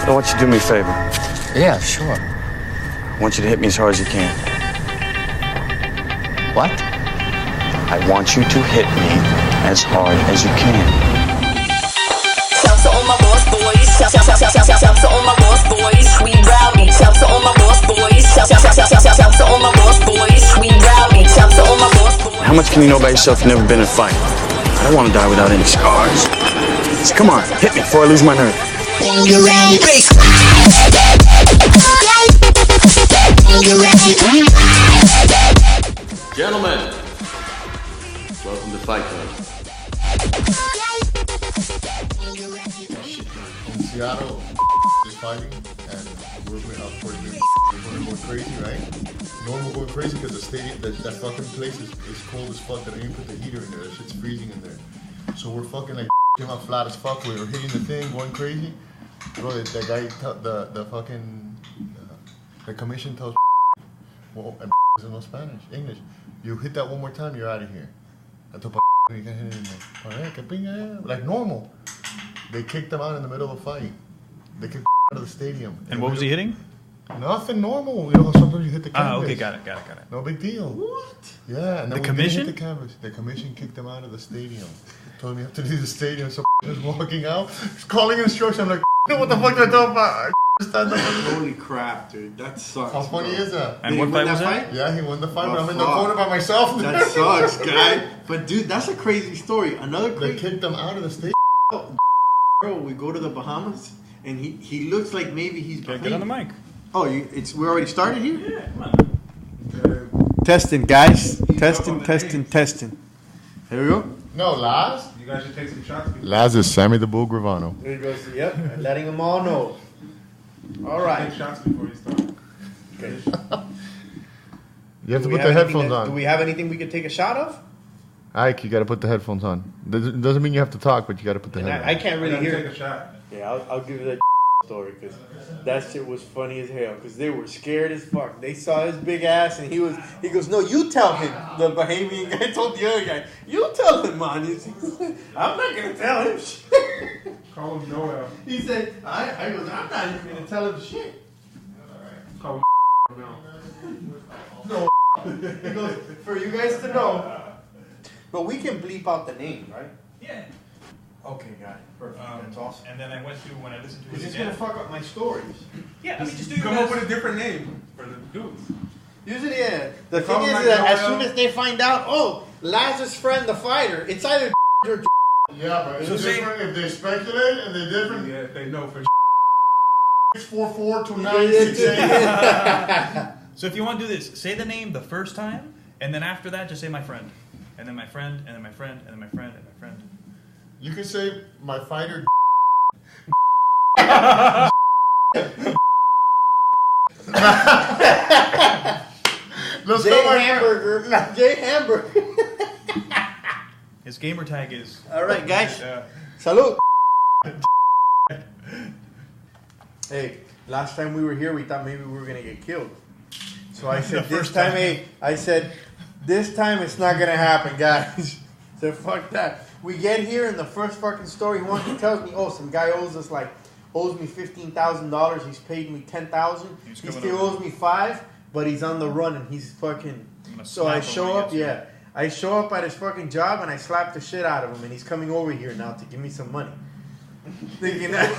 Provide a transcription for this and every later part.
I want you to do me a favor. Yeah, sure. I want you to hit me as hard as you can. What? I want you to hit me as hard as you can. Shout to all my boss boys. Shout to all my boss boys. We rowdy. Shout to all my boss boys. Shout to all my boss boys. We rowdy. Shout to all my boss boys. How much can you know about yourself if you've never been in a fight? I don't want to die without any scars. So come on, hit me before I lose my nerve. Gentlemen, welcome to Fight Club. In Seattle, just fighting, and we're going crazy, right? We're going crazy because the stadium, that fucking place is cold as fuck. They don't even put the heater in there. That shit's freezing in there. So we're fucking like came out flat as fuck. We were hitting the thing, going crazy. Bro, that guy, the commission tells, well, and doesn't know Spanish, English. You hit that one more time, you're out of here. I told you can't hit it anymore. Like normal. They kicked him out in the middle of a fight. They kicked out of the stadium. And what was he hitting? Nothing normal. You know, sometimes you hit the canvas. Ah, okay, got it. No big deal. What? Yeah, and then The we didn't commission? hit the canvas. The commission kicked him out of the stadium. Told me I have to leave the stadium, so was walking out. He's calling instructions. I'm like, what the fuck do I do about? Stand up. Holy crap, dude. That sucks. How funny is that? And Did what he fight win was that that? fight? Yeah, he won the fight, Oh, but I'm in the fuck. corner by myself. That sucks, guy. But dude, that's a crazy story. Another They crazy. kicked him out of the stadium. Bro, we go to the Bahamas, and he looks like maybe he's. Okay, get on the mic. Oh, we already started here. Yeah, come on. Testing, guys. Testing. Here we go. No, Laz. You guys should take some shots. Laz is Sammy the Bull Gravano. There he goes. Yep, letting them all know. All right. Take shots before you start. Okay. You have to put the headphones Do on. we have anything we could take a shot of? Ike, you got to put the headphones on. Doesn't mean you have to talk, but you got to put the headphones on. I can't really Take hear. a shot. Yeah, I'll give you that story because that shit was funny as hell because they were scared as fuck. They saw his big ass and he goes, no, you tell him. The Bahamian guy told the other guy, you tell him, man. I'm not going to tell him shit. Call him Noel. He said, I goes, I'm not even going to tell him shit. Call him now. No. He goes, for you guys to know. But we can bleep out the name, right? Yeah. Okay, got it. Perfect. That's awesome. And then I went to, when I listened to Because it it's again. going to fuck up my stories. Yeah, I mean, just do your Come best. up with a different name for the dudes. Usually, yeah. The Call thing him is like that as Noel. soon as they find out, oh, Laz's friend, the fighter, it's either or Yeah, but it's So say- different if they speculate and they're different. Yeah, they know for 644 to 968. So if you want to do this, say the name the first time, and then after that, just say my friend. And then my friend, and then my friend, and then my friend, and my friend. You can say my fighter. Let's Jay go, my Hamburger. Jay Hamburger. His gamer tag is. All right, guys. Uh, Salud. Hey, last time we were here, we thought maybe we were going to get killed. So I said, this time, this time it's not going to happen, guys. So fuck that. We get here, and the first fucking story he tells me, oh, some guy owes me $15,000. He's paid me $10,000. He still owes me $5,000, but he's on the run, and he's fucking. So I show up, I show up at his fucking job, and I slap the shit out of him, and he's coming over here now to give me some money. Thinking that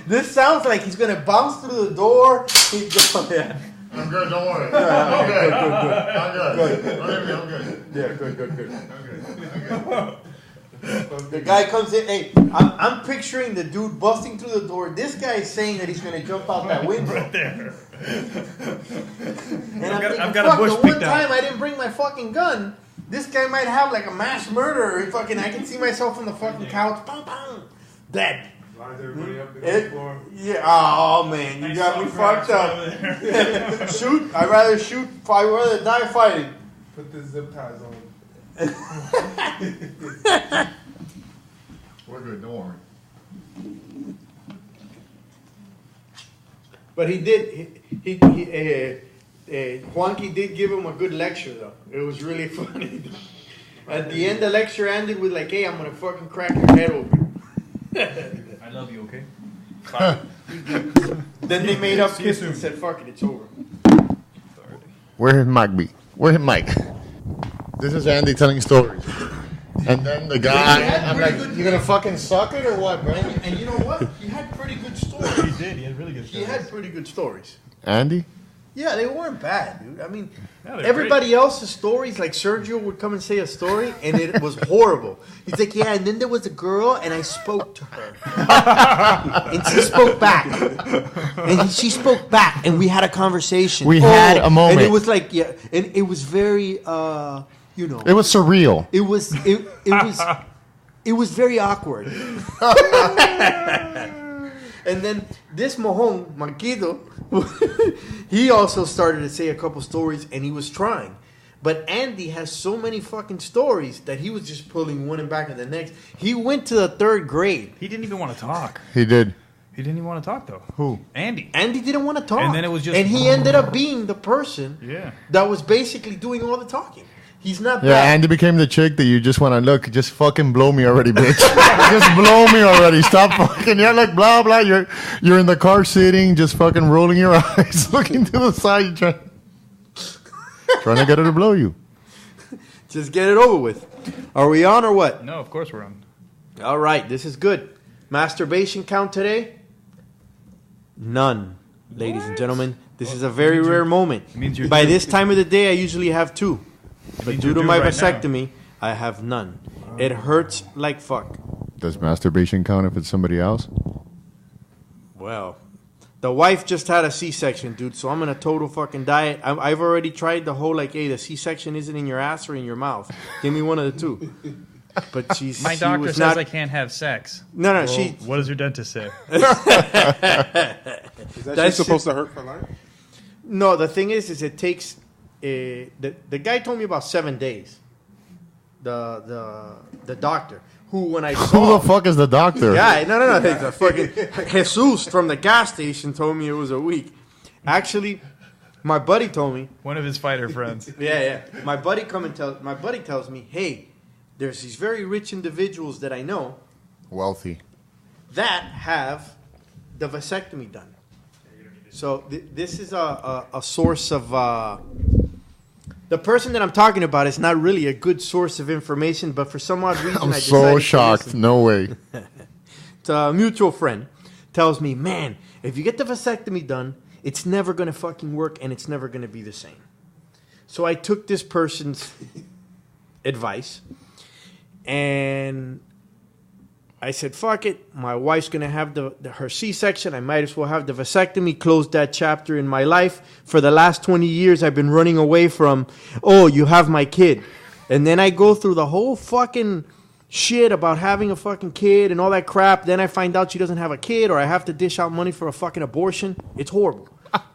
this sounds like he's gonna bounce through the door. He's going, yeah. I'm good, don't worry. I'm good. I'm good. Believe me, I'm good. Yeah, good. I'm good. The guy comes in. Hey, I'm picturing the dude busting through the door. This guy is saying that he's gonna jump out that window. right there. And I've got a fuck, bush the one picked out. time I didn't bring my fucking gun. This guy might have like a mass murderer. Fucking, I can see myself on the fucking couch. Bang, bang. Dead. Lines everybody up on the floor. Yeah. Oh man, you got me fucked up. Shoot. I'd rather shoot. I'd rather die fighting. Put the zip ties on. We're good, don't worry. But he did. Juanqui did give him a good lecture though. It was really funny. At the end, the lecture ended with like, "Hey, I'm gonna fucking crack your head open." I love you, okay? Then they made up kiss and said, "Fuck it, it's over." Where his mic be? Where his mic? This is Andy telling stories. And then the guy, I'm like, you gonna fucking suck it or what, bro? And you know what? He had pretty good stories. He did. He had really good. He had pretty good stories. Andy? Yeah, they weren't bad, dude. I mean, Yeah, they're everybody else's stories, like Sergio would come and say a story, and it was horrible. He's like, yeah, and then there was a girl, and I spoke to her. And she spoke back. And she spoke back, and we had a conversation. We had a moment. And it was like, yeah, and it was very, you know. It was surreal. It was very awkward. And then this Mojon, Marquito, he also started to say a couple stories, and he was trying. But Andy has so many fucking stories that he was just pulling one and back to the next. He went to the 3rd grade. He didn't even want to talk. He did. He didn't even want to talk though. Who? Andy. Andy didn't want to talk. And then it was just- And he ended up being the person Yeah. that was basically doing all the talking. He's not Yeah, bad. Andy became the chick that you just want to look. Just fucking blow me already, bitch. Just blow me already. Stop fucking. You're like blah blah. You're in the car sitting, just fucking rolling your eyes, looking to the side, trying to get her to blow you. Just get it over with. Are we on or what? No, of course we're on. All right, this is good. Masturbation count today? None, ladies and gentlemen. This is a very rare moment. means you're By due. this time of the day, I usually have 2. But means due you're to due my right now. vasectomy, I have none. It hurts like fuck. Does masturbation count if it's somebody else? Well, the wife just had a C-section, dude, so I'm on a total fucking diet. I've already tried the whole, like, hey, the C-section isn't in your ass or in your mouth. Give me one of the 2. But My she doctor was says not, I can't have sex. No, Well, she... what does your dentist say? Is that That's shit supposed to hurt for life? No, the thing is it takes... the guy told me about 7 days. The doctor, who when I Who saw... the fuck is the doctor? Yeah, no. The fucking Jesus from the gas station told me it was a week. Actually, my buddy told me. One of his fighter friends. Yeah. My buddy tells me, hey, there's these very rich individuals that I know Wealthy. that have the vasectomy done. So this is a source of... the person that I'm talking about is not really a good source of information, but for some odd reason I'm I decided so to shocked. listen. No way. It's a mutual friend tells me, man, if you get the vasectomy done, it's never going to fucking work and it's never going to be the same. So I took this person's advice and I said, fuck it. My wife's going to have her C-section. I might as well have the vasectomy, close that chapter in my life. For the last 20 years, I've been running away from, oh, you have my kid. And then I go through the whole fucking shit about having a fucking kid and all that crap. Then I find out she doesn't have a kid or I have to dish out money for a fucking abortion. It's horrible.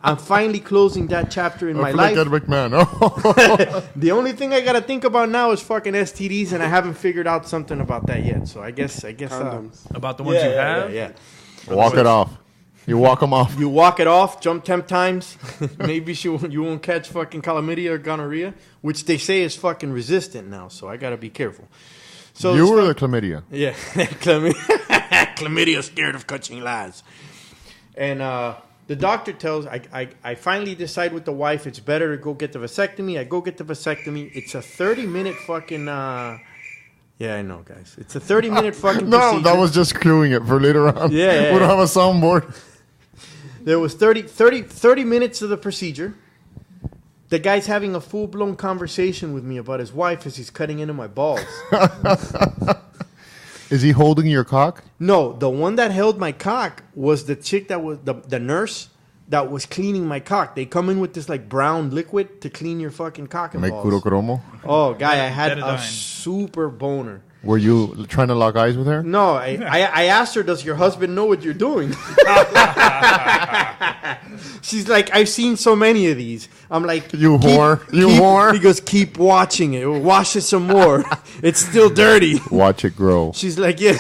I'm finally closing that chapter in I my feel life. like Ed McMahon. The only thing I gotta think about now is fucking STDs, and I haven't figured out something about that yet. So I guess. Condoms. About the ones you have? Yeah. Walk it off. You walk them off. You walk it off, jump 10 times. Maybe you won't catch fucking chlamydia or gonorrhea, which they say is fucking resistant now. So I gotta be careful. So You it's were fu- the chlamydia. Yeah, chlamydia scared of catching lies. And the doctor tells I finally decide with the wife it's better to go get the vasectomy. I go get the vasectomy. It's a 30-minute fucking. Yeah, I know, guys. It's a 30-minute fucking. No, procedure. that was just screwing it for later on. Yeah. We don't have a soundboard. There was 30 minutes of the procedure. The guy's having a full-blown conversation with me about his wife as he's cutting into my balls. Is he holding your cock? No, the one that held my cock was the chick that was the nurse that was cleaning my cock. They come in with this like brown liquid to clean your fucking cock and Make puro balls. cromo? Oh, guy, I had a Betadine. super boner. Were you trying to lock eyes with her? No, I asked her, does your husband know what you're doing? She's like, I've seen so many of these. I'm like, You whore. You whore. He goes, keep watching it. Wash it some more. It's still dirty. Watch it grow. She's like, yeah.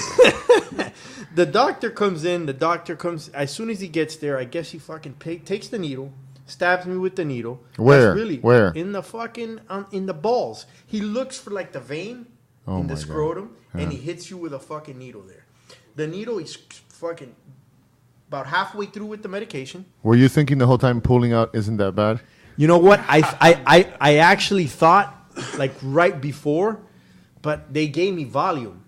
The doctor comes in. The doctor comes. As soon as he gets there, I guess he fucking takes the needle, stabs me with the needle. Where? That's Where? In the fucking, in the balls. He looks for like the vein Oh in the my scrotum, God. and Yeah. he hits you with a fucking needle there. The needle is fucking about halfway through with the medication. Were you thinking the whole time pulling out isn't that bad? You know what? I actually thought like right before, but they gave me Valium.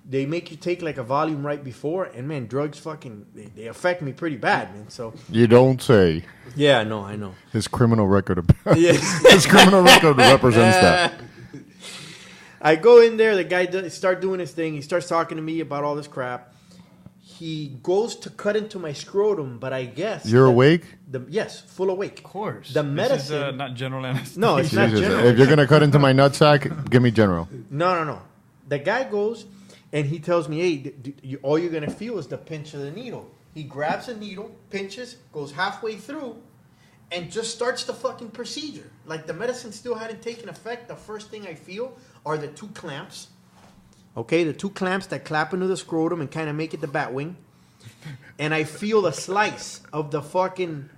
They make you take like a Valium right before, and man, drugs fucking they affect me pretty bad, man. So You don't say. yeah, no, I know. His criminal record. Yeah. His criminal record represents that. I go in there. The guy start doing his thing. He starts talking to me about all this crap. He goes to cut into my scrotum, but I guess You're awake? Yes, full awake. Of course. The This is, medicine. not general anesthesia. No, it's not Jesus. general. If you're gonna cut into my nutsack, give me general. No. The guy goes and he tells me, hey, all you're going to feel is the pinch of the needle. He grabs a needle, pinches, goes halfway through, and just starts the fucking procedure. Like the medicine still hadn't taken effect. The first thing I feel are the 2 clamps. Okay, the 2 clamps that clap into the scrotum and kind of make it the bat wing. And I feel the slice of the fucking...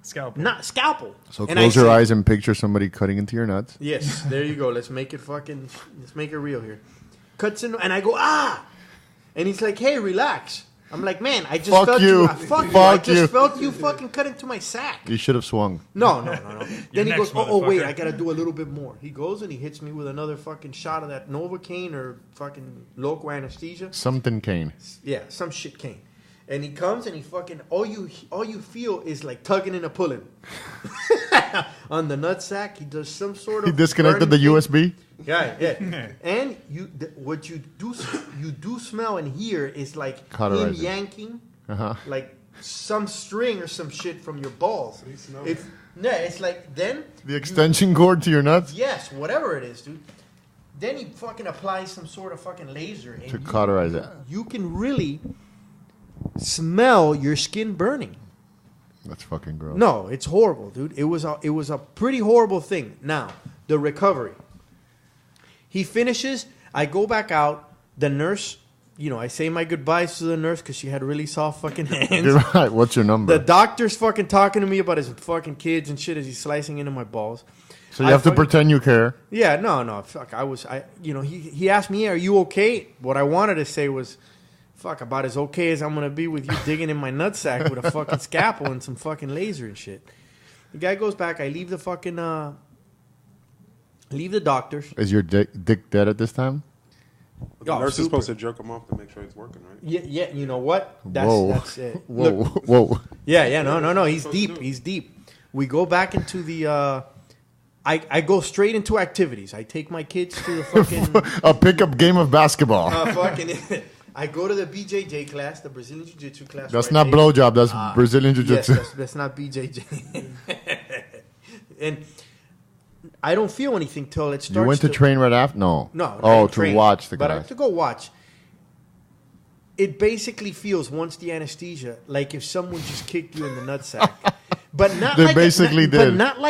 Scalpel. Not scalpel. So And close I your say- eyes and picture somebody cutting into your nuts. Yes, there you go. Let's make it real here. Cuts in, and I go, ah! And he's like, hey, relax. I'm like, man, I just Fuck felt you. Fuck you. I Fuck just you. felt you fucking cut into my sack. You should have swung. No. Then he next, goes, oh, wait, motherfucker. I got to do a little bit more. He goes and he hits me with another fucking shot of that Novocaine or fucking local anesthesia. Something cane. Yeah, some shit cane. And he comes and he fucking all you feel is like tugging and a pulling on the nutsack. He does some sort of He disconnected the burning thing. USB. Yeah. And what you do smell and hear is like him Cauterizing. yanking Uh-huh. like some string or some shit from your balls. It's like then The extension cord to your nuts yes, whatever it is, dude. Then he fucking applies some sort of fucking laser and to cauterize it. you can really smell your skin burning. That's fucking gross. No, it's horrible, dude. It was a pretty horrible thing. Now, the recovery. He finishes, I go back out, the nurse, I say my goodbyes to the nurse because she had really soft fucking hands. You're right. What's your number? The doctor's fucking talking to me about his fucking kids and shit as he's slicing into my balls. so you have to fucking- pretend you care. Yeah, no, fuck. He asked me, are you okay? What I wanted to say was, fuck, about as okay as I'm going to be with you digging in my nutsack with a fucking scalpel and some fucking laser and shit. The guy goes back. I leave the fucking, leave the doctors. Is your dick dead at this time? The Oh, nurse is super. supposed to jerk him off to make sure it's working, right? Yeah, you know what? Whoa. That's it. Whoa, Look, whoa. yeah, no. He's deep. We go back into the, I go straight into activities. I take my kids to the fucking... A pickup game of basketball. I go to the BJJ class, the Brazilian Jiu-Jitsu class. That's where I not take- blowjob. That's Brazilian Jiu-Jitsu. Yes, that's not BJJ. And I don't feel anything till it starts. You went to train right after? No. No. I Oh, didn't to train, watch the but class. to go watch. It basically feels once the anesthesia like if someone just kicked you in the nutsack, but not. They like basically but did. not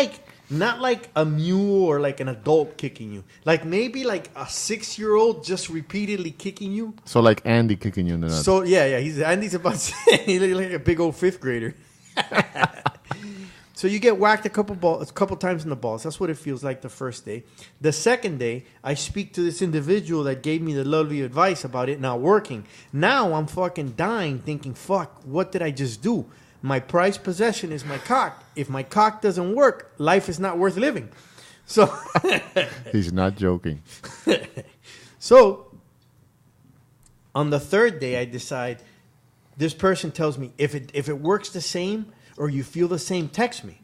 like a mule or like an adult kicking you. Like maybe like a 6-year-old just repeatedly kicking you. So like Andy kicking you in the nuts. So yeah, Andy's about to he look like a big old 5th grader. So you get whacked a couple times in the balls. That's what it feels like the first day. The second day, I speak to this individual that gave me the lovely advice about it not working. Now I'm fucking dying thinking, fuck, what did I just do? My prized possession is my cock. If my cock doesn't work, life is not worth living. So He's not joking. So, on the third day, I decide, this person tells me, if it works the same or you feel the same, text me.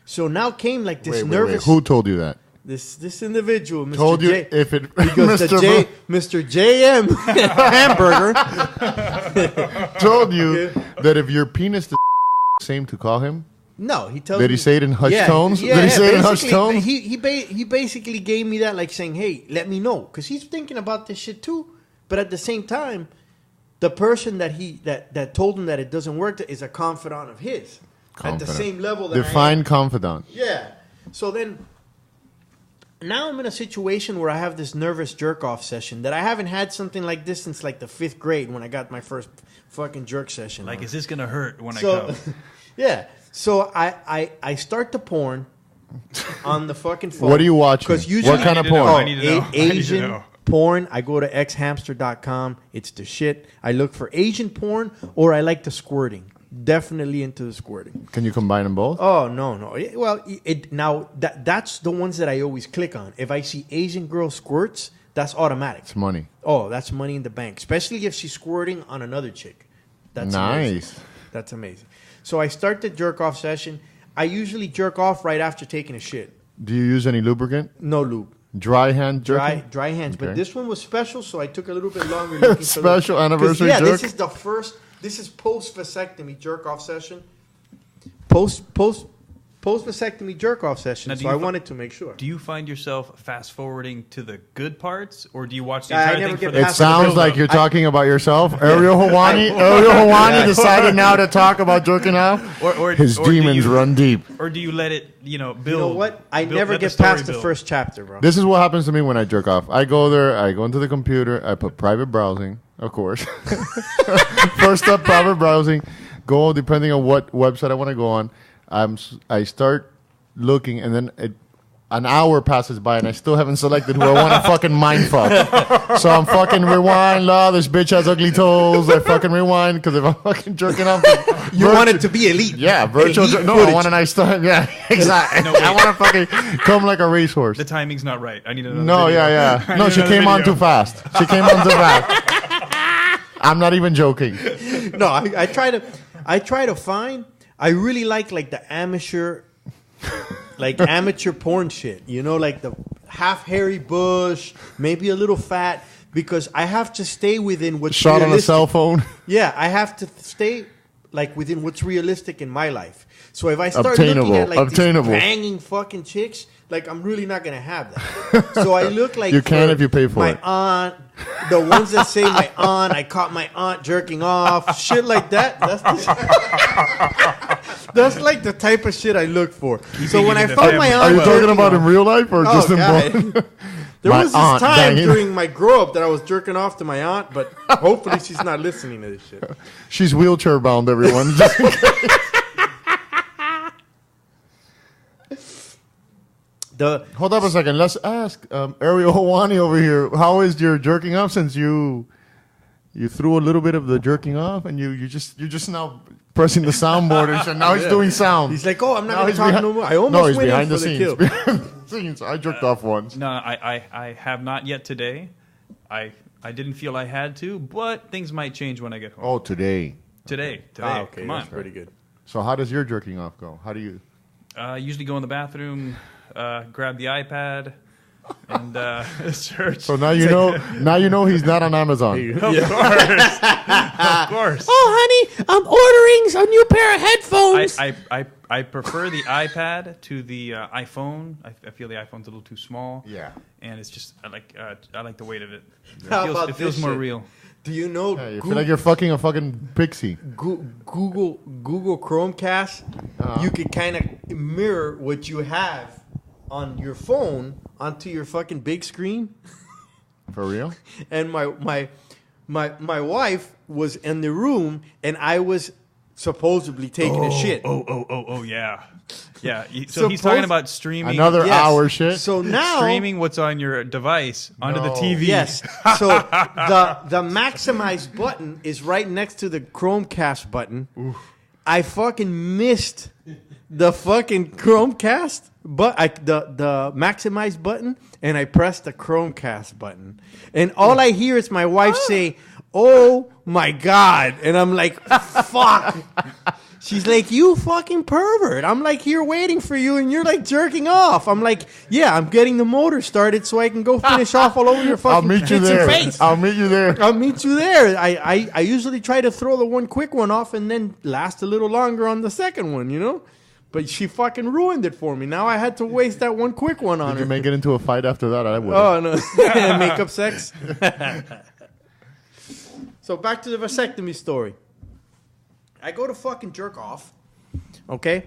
So now came like this Wait. nervous, Who told you that? this individual, Mr. Told you J. if it... He goes, Mr. JM Hamburger. told you that if your penis is the same to call him? No, he tells Did me. he say it in hushed tones? Yeah, Did he say it in hushed basically, tones? He basically gave me that, like saying, "Hey, let me know," because he's thinking about this shit too. But at the same time, the person that told him that it doesn't work is a confidant of his at the same level. That Define confidant. Yeah. So then, now I'm in a situation where I have this nervous jerk off session that I haven't had something like this since like the 5th grade when I got my first fucking jerk session. Like, is this gonna hurt when I So, come? yeah. So I start the porn on the fucking phone. What are you watching? Because usually, What kind of I need to know, porn? I need to know. I need to Asian know. Porn, I go to xhamster.com. It's the shit. I look for Asian porn, or I like the squirting. Definitely into the squirting. Can you combine them both? Oh, no. Well, that's the ones that I always click on. If I see Asian girl squirts, that's automatic. It's money. Oh, that's money in the bank. Especially if she's squirting on another chick. That's nice. Amazing. That's amazing. So I start the jerk off session. I usually jerk off right after taking a shit. Do you use any lubricant? No lube. Dry hand jerking? Dry hands. Okay. But this one was special, so I took a little bit longer. Looking Special anniversary yeah, jerk? This is post vasectomy jerk off session. Post vasectomy jerk off session. Now, So I wanted to make sure. Do you find yourself fast forwarding to the good parts, or do you watch the I entire never thing get for the? It past the sounds build-up. like you're talking about yourself. Ariel Hawani decided now to talk about jerking off. Or His or do demons you- run deep. Or do you let it, build? You know what? I build- never let the get story past the build? first chapter, bro. This is what happens to me when I jerk off. I go there, I go into the computer, I put private browsing, of course. First up, private browsing. Go depending on what website I want to go on. I start looking, and then an hour passes by, and I still haven't selected who I want to fucking mindfuck. So I'm fucking rewind. This bitch has ugly toes. I fucking rewind because if I'm fucking jerking off, You want it to be elite. yeah, virtual. Elite No, I footage. want a nice time. Yeah, exactly. No, wait. I want to fucking come like a racehorse. The timing's not right. I need another. No, video. yeah. I No, need she another came on video. too fast. She came on too fast. I'm not even joking. No, I try to find. I really like the amateur, amateur porn shit. Like the half hairy bush, maybe a little fat, because I have to stay within what's Shot on a realistic. cell phone. Yeah, I have to stay within what's realistic in my life. So if I start Obtainable, looking at these obtainable. banging fucking chicks, I'm really not gonna have that. So I look like You can for if you pay for my it. aunt, the ones that say my aunt, I caught my aunt jerking off, shit like that. That's like the type of shit I look for. So when I in the found my family. aunt, Are you talking jerking about off- in real life or just in God. porn? There My was this aunt time banging. during my grow up that I was jerking off to my aunt, but hopefully she's not listening to this shit. She's wheelchair bound, everyone. Hold up a second. Let's ask Ariel Hawani over here. How is your jerking off since you threw a little bit of the jerking off and you're just now pressing the soundboard and shit. Now he's doing sound. He's like, oh, I'm not Now going to he's talk behind- no more. I almost he's went in behind for the the scenes. kill. Behind the scenes. I jerked off once. No, I have not yet today. I didn't feel I had to, but things might change when I get home. Oh, today. Today. Ah, okay, Come on. that's pretty good. So how does your jerking off go? How do you? Usually go in the bathroom, grab the iPad, and search. So now you know. Now you know he's not on Amazon. Of course. Oh, honey, I'm ordering a new pair of headphones. I prefer the iPad to the iPhone. I feel the iPhone's a little too small. Yeah. And it's just I like the weight of it. How It about feels this more shit? real. Do you know Yeah, you feel like you're fucking a fucking pixie. Google Chromecast? You could kind of mirror what you have on your phone onto your fucking big screen. For real? And my wife was in the room, and I was supposedly taking a shit. Oh, yeah. Yeah. So he's talking about streaming. Another Yes. hour shit. So now Streaming what's on your device onto the No. TV. Yes. So the maximize button is right next to the Chromecast button. I fucking missed the fucking Chromecast, but the maximize button, and I pressed the Chromecast button, and all I hear is my wife say, "Oh my god," and I'm like, "Fuck." She's like, "You fucking pervert." I'm like, here waiting for you, and you're like jerking off. I'm like, yeah, I'm getting the motor started so I can go finish off all over your fucking I'll meet you tits there. and face. I'll meet you there. I'll meet you there. I usually try to throw the one quick one off and then last a little longer on the second one, you know? But she fucking ruined it for me. Now I had to waste that one quick one on Did her. you make it into a fight after that? I would. Oh, no. Makeup sex. So back to the vasectomy story. I go to fucking jerk off. Okay?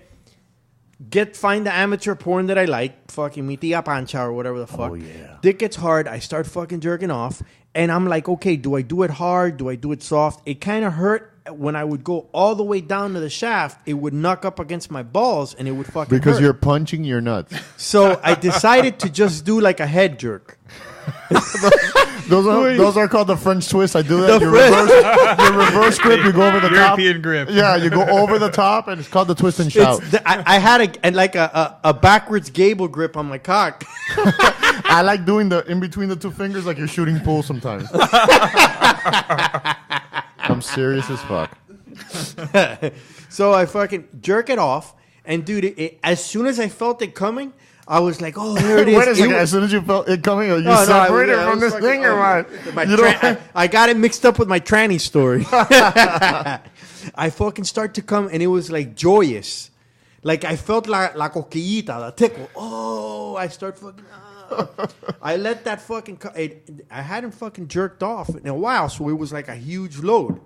Find the amateur porn that I like. Fucking mi tia pancha or whatever the fuck. Oh, yeah. Dick gets hard. I start fucking jerking off. And I'm like, okay, do I do it hard? Do I do it soft? It kind of hurt when I would go all the way down to the shaft. It would knock up against my balls and it would fucking Because hurt. you're punching your nuts. So I decided to just do like a head jerk. Those are called the French twist. I do that. The You reverse grip. You go over the top. European grip. Yeah, you go over the top, and it's called the twist and shout. I had a backwards gable grip on my cock. I like doing the in between the two fingers, like you're shooting pool sometimes. I'm serious as fuck. So I fucking jerk it off, and dude, as soon as I felt it coming, I was like, "Oh, there it is." Wait a second. As soon as you felt it coming, are you No, separated I from was this fucking- thing or what? I got it mixed up with my tranny story. I fucking start to come, and it was like joyous. Like I felt la coquillita, the tickle. Oh, I start fucking. I let that fucking. I hadn't fucking jerked off in a while, so it was like a huge load.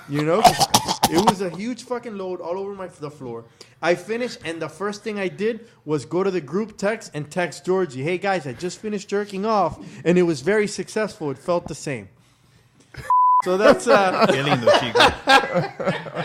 You know, it was a huge fucking load all over the floor. I finished, and the first thing I did was go to the group text and text Georgie, "Hey guys, I just finished jerking off, and it was very successful. It felt the same." So that's Qué lindo, chico.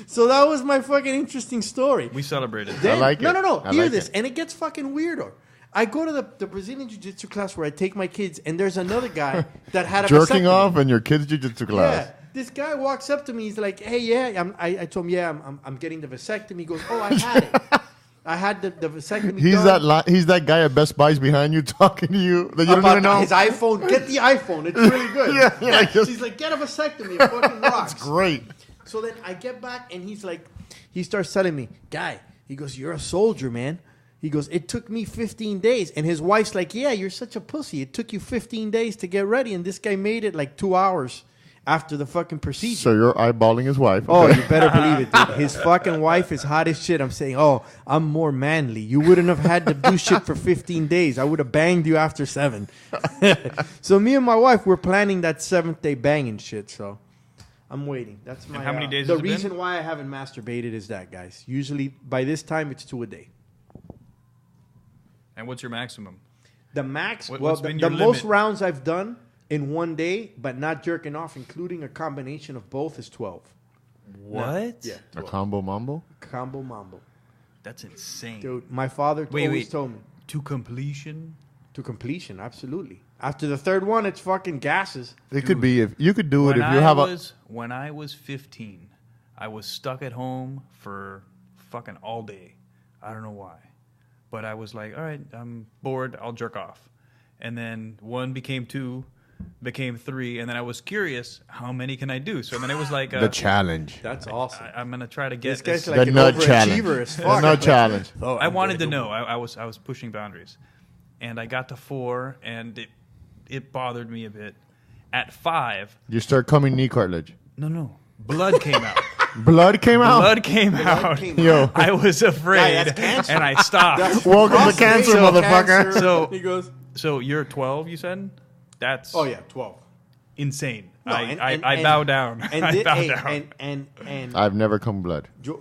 so that was my fucking interesting story. We celebrated. Then, I like it. No. I Hear like this, it. and it gets fucking weirder. I go to the Brazilian Jiu-Jitsu class where I take my kids, and there's another guy that had a Jerking vasectomy. off in your kids' jiu-jitsu class. Yeah, this guy walks up to me. He's like, "Hey, yeah." I told him, "Yeah, I'm getting the vasectomy." He goes, "Oh, I had it. I had the vasectomy." He's done. he's that guy at Best Buy's behind you talking to you that you don't About even know. his iPhone. Get the iPhone. It's really good. Yeah, just- He's like, "Get a vasectomy. It fucking rocks." Great. So then I get back, and he's like, he starts telling me, "Guy," he goes, "you're a soldier, man." He goes, "It took me 15 days. And his wife's like, "Yeah, you're such a pussy. It took you 15 days to get ready. And this guy made it like 2 hours after the fucking procedure." So you're eyeballing his wife. Oh, okay. you better believe it, dude. His fucking wife is hot as shit. I'm saying, "Oh, I'm more manly. You wouldn't have had to do shit for 15 days. I would have banged you after 7. So me and my wife, we're planning that 7th day banging shit. So I'm waiting. That's my. how many days The has it been? reason why I haven't masturbated is that, guys. Usually by this time it's 2 a day. And what's your maximum? The max. What's The been your most limit? rounds I've done in one day, but not jerking off, including a combination of both, is 12. What? Yeah, A 12. combo mambo? Combo mambo. That's insane. Dude, my father always told me. To completion? To completion, absolutely. After the third one, it's fucking gases. It could be if you could do it if you have When I was 15, I was stuck at home for fucking all day. I don't know why. But I was like, all right, I'm bored. I'll jerk off. And then 1 became 2, became 3. And then I was curious, how many can I do? So then it was like the challenge. That's awesome. I'm going to try to get This guy's this. like The an nut overachiever challenge. as The fuck. nut challenge. Oh, I I'm wanted to gonna know. I was pushing boundaries. And I got to 4, and it bothered me a bit. At 5, You start coming knee cartilage. no. Blood came out. Blood came out? Blood came out. came Yo. I was afraid, that's cancer. and I stopped. Welcome to Prostate cancer, motherfucker. cancer. So- he goes, So you're 12, you said? That's "Oh yeah, 12." insane. No, I bow down. And I bow hey, down. and I've never come blood. Jo-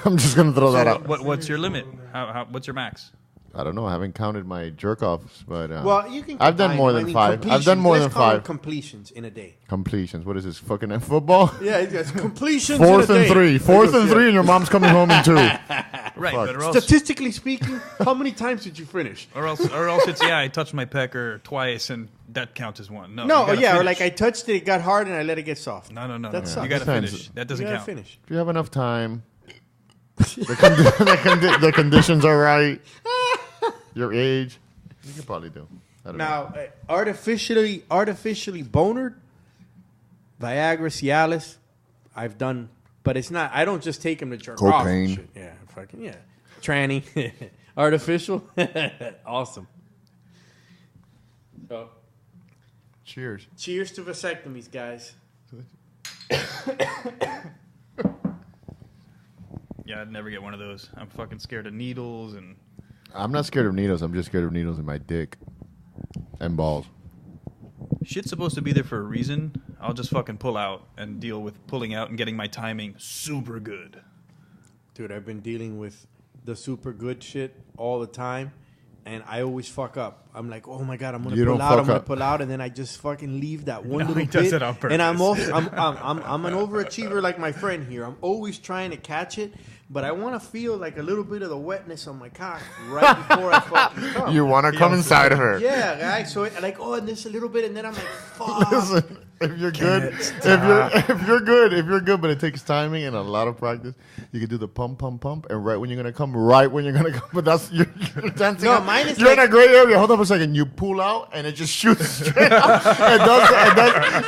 I'm just going to throw that out. What's your limit? What's your max? I don't know. I haven't counted my jerk offs, but well, you can. I've done combine more them. than I mean, 5. I've completions. done more Let's than call them 5 completions in a day. completions. What is this? Fucking football? Yeah, it's completions. Fourth in a and day. 3. Fourth and 3, and your mom's coming home in 2. Right, Fuck. but or else, Statistically speaking, how many times did you finish? or else it's I touched my pecker twice and that counts as 1. No, No, you gotta yeah, or finish. like I touched it, it got hard, and I let it get soft. No. That sucks. You gotta Depends. finish. That You doesn't gotta count. finish. If you have enough time, the conditions are right, your age, you can probably do. I don't know. Now, artificially bonered, Viagra, Cialis, I've done, but it's not. I don't just take them to jerk off. and Cocaine. shit. Yeah, fucking yeah. Tranny, artificial, awesome. So, Cheers. cheers to vasectomies, guys. Yeah, I'd never get one of those. I'm fucking scared of needles and I'm not scared of needles. I'm just scared of needles in my dick and balls. shit's supposed to be there for a reason. I'll just fucking pull out and deal with pulling out and getting my timing super good. Dude, I've been dealing with the super good shit all the time, and I always fuck up. I'm like, oh my god, I'm gonna You pull don't out, fuck up. and then I just fucking leave that one No, little he does bit. it on And I'm purpose. also, I'm an overachiever like my friend here. I'm always trying to catch it, but I want to feel like a little bit of the wetness on my cock right before I fucking come. You want to come inside of her. Yeah, right. So like, oh, and there's a little bit, and then I'm like, fuck. Listen, if you're good, if you're good, but it takes timing and a lot of practice, you can do the pump, and right when you're gonna come, but that's you're dancing. No, up. mine is you're like- in a gray area. Hold on a second. You pull out and it just shoots straight up.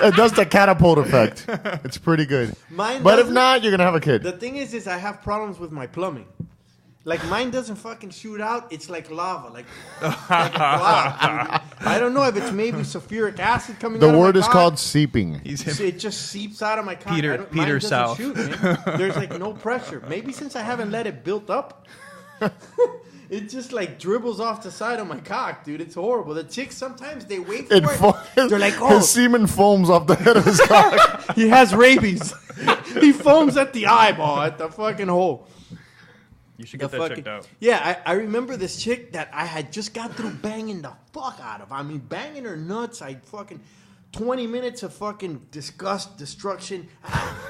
It does the catapult effect. It's pretty good. Mine But if doesn't. not, you're gonna have a kid. The thing is I have problems with my plumbing. Like mine doesn't fucking shoot out. It's like lava, like lava. I don't know if it's maybe sulfuric acid coming out The of word my is cock. called seeping. He's It just seeps out of my cock. Peter- I don't- Peter mine doesn't South. Shoot, man. There's like no pressure. Maybe since I haven't let it build up, it just like dribbles off the side of my cock, dude. It's horrible. The chicks sometimes they wait for it. They're like, oh, His semen foams off the head of his cock. he has rabies. He foams at the eyeball, at the fucking hole. You should get that checked out. Yeah, I remember this chick that I had just got through banging the fuck out of. I mean, banging her nuts. I fucking 20 minutes of fucking disgust, destruction.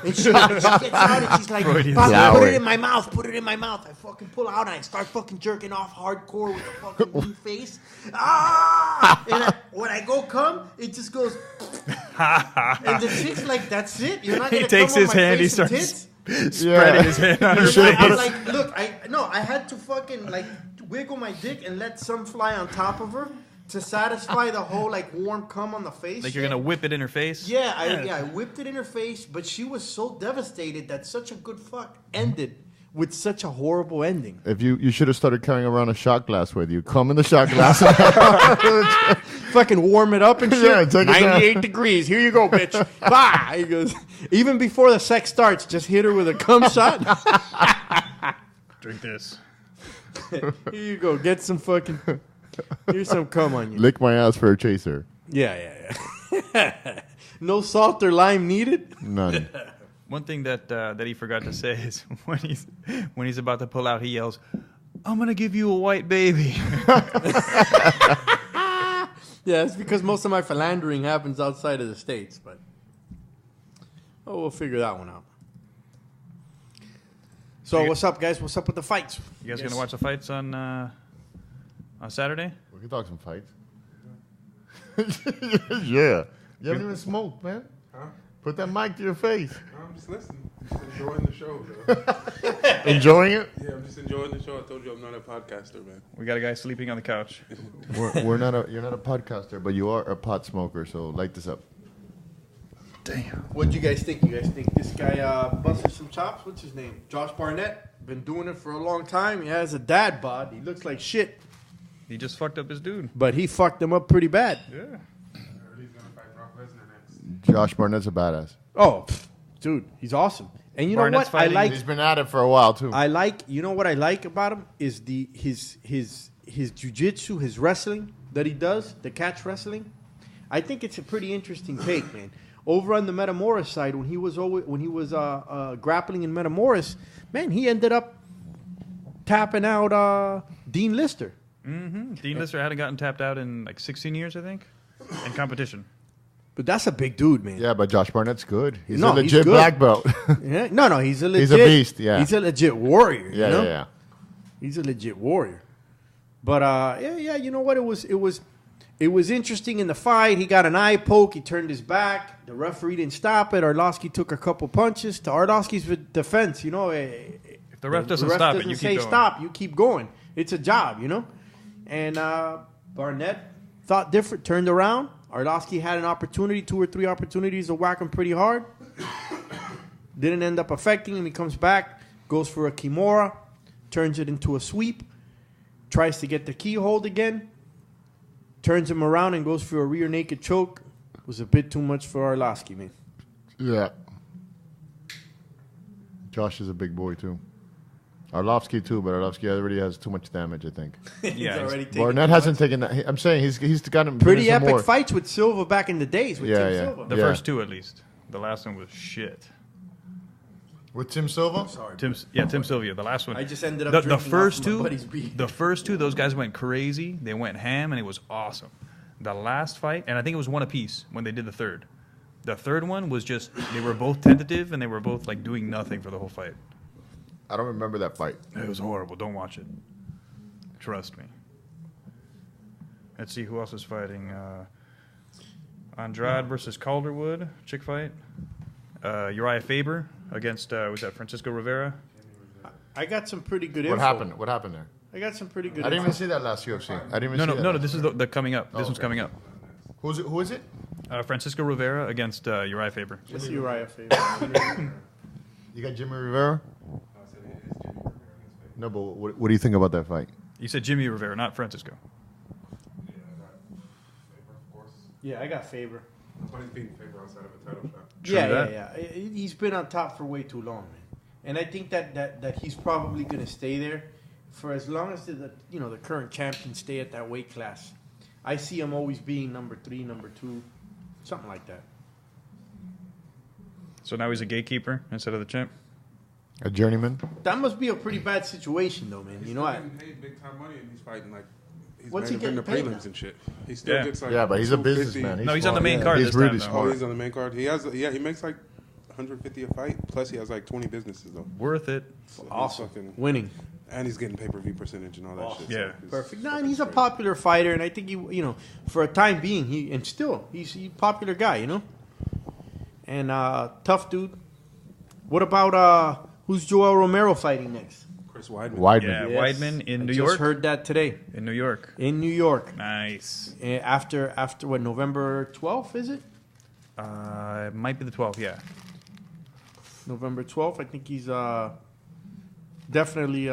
And she gets out and she's like, Freudian "Papa, slap. put it in my mouth, put it in my mouth. I fucking pull out and I start fucking jerking off hardcore with a fucking blue face. Ah! And when I go come, it just goes. And the chick's like, that's it? You're not He going to takes come on his my hand, he face and starts tits? spreading his hand on her should've face. put I'm like, look, I had to fucking like wiggle my dick and let some fly on top of her to satisfy the whole like warm cum on the face. Like you're gonna whip it in her face. Yeah, I whipped it in her face, but she was so devastated that such a good fuck ended with such a horrible ending. If you should have started carrying around a shot glass with you. Come in the shot glass. Fucking warm it up and shit. Yeah, take it down. 98 degrees. Here you go, bitch. Bah! He goes, even before the sex starts, just hit her with a cum shot. Drink this. Here you go. Get some fucking. Here's some cum on you. Lick my ass for a chaser. Yeah. No salt or lime needed. None. One thing that he forgot to say is when he's about to pull out, he yells, "I'm gonna give you a white baby." Yeah, it's because most of my philandering happens outside of the States, but we'll figure that one out. So what's up, guys? What's up with the fights? You guys gonna watch the fights on Saturday? We can talk some fights. Yeah. You haven't even smoked, man. Huh? Put that mic to your face. I'm just listening. Just enjoying the show, bro. Enjoying it? Yeah, I'm just enjoying the show. I told you I'm not a podcaster, man. We got a guy sleeping on the couch. You're not a podcaster, but you are a pot smoker, so light this up. What do you guys think? You guys think this guy busted some chops? What's his name? Josh Barnett. Been doing it for a long time. He has a dad bod. He looks like shit, He just fucked up his dude. but he fucked him up pretty bad. Yeah. I heard he's gonna fight Brock Lesnar next. Josh Barnett's a badass. Oh, dude, he's awesome. And you Barnett's know what? fighting- He's been at it for a while, too. You know what I like about him is his jiu-jitsu, his wrestling that he does, the catch wrestling. I think it's a pretty interesting take, man. Over on the Metamoris side, when he was grappling in Metamoris, man, he ended up tapping out Dean Lister. Mm-hmm. Dean Lister hadn't gotten tapped out in like 16 years, I think, in competition. But that's a big dude, man. Yeah, but Josh Barnett's good. He's No, a he's legit good. black belt. Yeah? No, he's a legit. He's a beast, yeah. He's a legit warrior. Yeah, you know? yeah. He's a legit warrior. But yeah, you know what? It was interesting in the fight. He got an eye poke. He turned his back. The referee didn't stop it. Arlovsky took a couple punches. To Arlovsky's defense, you know, If the ref doesn't stop it, you say keep going. stop. You keep going. It's a job, you know. And Barnett thought different. Turned around. Arlovsky had an opportunity, 2 or 3 opportunities to whack him pretty hard. Didn't end up affecting him. He comes back, goes for a Kimura, turns it into a sweep, tries to get the key hold again, turns him around and goes for a rear naked choke. It was a bit too much for Arlovsky, man. Yeah. Josh is a big boy, too. Arlovsky, too, but Arlovsky already has too much damage, I think. Yeah, He's he's- already taken Barnett too hasn't much. taken that. I'm saying he's gotten Pretty some epic more. fights with Silva back in the days with Yeah, Tim yeah. Silva. The Yeah. first two, at least. The last one was shit. With Tim Silva? Tim Sylvia, the last one. I just ended up the drinking first off my two. buddy's beer. The first two, those guys went crazy. They went ham, and it was awesome. The last fight, and I think it was one apiece when they did the third. The third one was just they were both tentative, and they were both like doing nothing for the whole fight. I don't remember that fight. It was horrible. Don't watch it. Trust me. Let's see who else is fighting. Andrade versus Calderwood, chick fight. Uriah Faber against was that Francisco Rivera? I got some pretty good What info. happened? What happened there? I got some pretty good I didn't info. even see that last UFC. I didn't even see that. No. This is the coming up. This one's okay. coming up. Who is it? Francisco Rivera against Uriah Faber. What's Uriah Faber? You got Jimmy Rivera? No, but what do you think about that fight? You said Jimmy Rivera, not Francisco. Yeah, I got Faber. Nobody's beating Faber outside of a title shot. Yeah. He's been on top for way too long, man. And I think that he's probably going to stay there for as long as the current champions stay at that weight class. I see him always being number 3, number 2, something like that. So now he's a gatekeeper instead of the champ. A journeyman? That must be a pretty bad situation, though, man. He's You know what? getting paid big time money and he's fighting like he's What's he main event getting the paid prelims now? and shit. He still Yeah. gets like Yeah, but he's a 250. businessman. No, he's on the main smart. card He's this really time, though. Oh, smart. he's on the main card. He makes like 150 a fight. Plus he has like 20 businesses though. Worth it. So he's Awesome. fucking- Winning. and he's getting pay-per-view percentage and all that shit. Yeah. it's Perfect. No, fucking and he's a straight. popular fighter, and I think for a time being, he's a popular guy, and tough dude. What about who's Joel Romero fighting next? Chris Weidman. Weidman. Yeah, Yes. Weidman in I New just York. heard that today In New York. in New York. Nice. After what, November 12th, is it? It might be the 12th. Yeah. November 12th. I think he's definitely.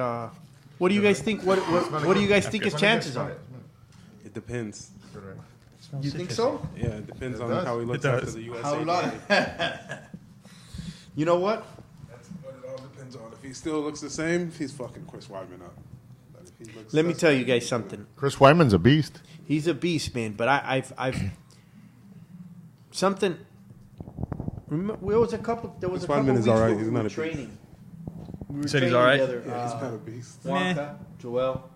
What do you guys think? What do you guys think his chances are? It depends. You think so? Yeah, it depends on does. how he looks It after does. the USA. How long? fight. You know what? That's what it all depends on. If he still looks the same, he's fucking Chris Weidman up. But if he looks Let me suspect, tell you guys something. Chris Weidman's a beast. He's a beast, man. But I've something. There was a couple. There was This a couple Weidman is weeks all right. where He's we not were a beast. training. We were You said he's training all right? together. Yeah, he's not a beast. Wonka, Joel.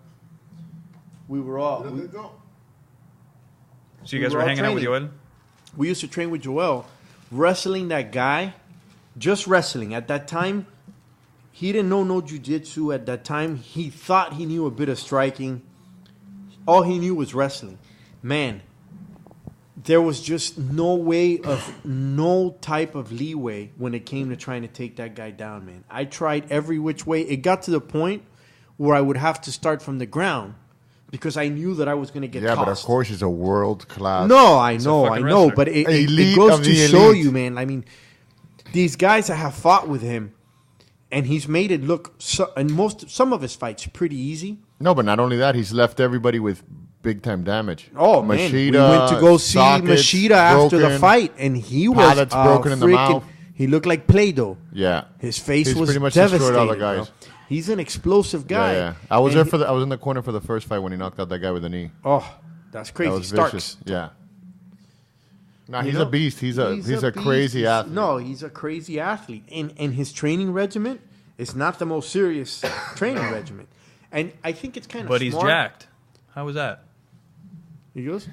We were all. So you We guys were were all hanging out with training. Joel? We used to train with Joel, wrestling that guy, just wrestling. At that time, he didn't know no jiu-jitsu. At that time, he thought he knew a bit of striking. All he knew was wrestling. Man, there was just no type of leeway when it came to trying to take that guy down, man. I tried every which way. It got to the point where I would have to start from the ground because I knew that I was going to get Yeah, tossed. but of course he's a world class. No, I a know, fucking I know, wrestler. but it Elite goes of to the show elite. you, man. I mean, these guys that have fought with him, and he's made it look, some of his fights pretty easy. No, but not only that, he's left everybody with big time damage. Oh man, we Machida, went to go see sockets Machida after the broken. fight, and he was Palates broken in the mouth. He looked like Play-Doh. Yeah, His face He's was pretty much devastating. destroyed all the guys. bro. He's an explosive guy. Yeah, yeah. I was And there I was in the corner for the first fight when he knocked out that guy with the knee. Oh, that's crazy. That was Starks. vicious. Yeah. Nah, You he's know, a beast. He's a beast. crazy athlete. No, he's a crazy athlete, and his training regimen is not the most serious training regimen. And I think it's kind of. But he's smart. jacked. How was that? He goes.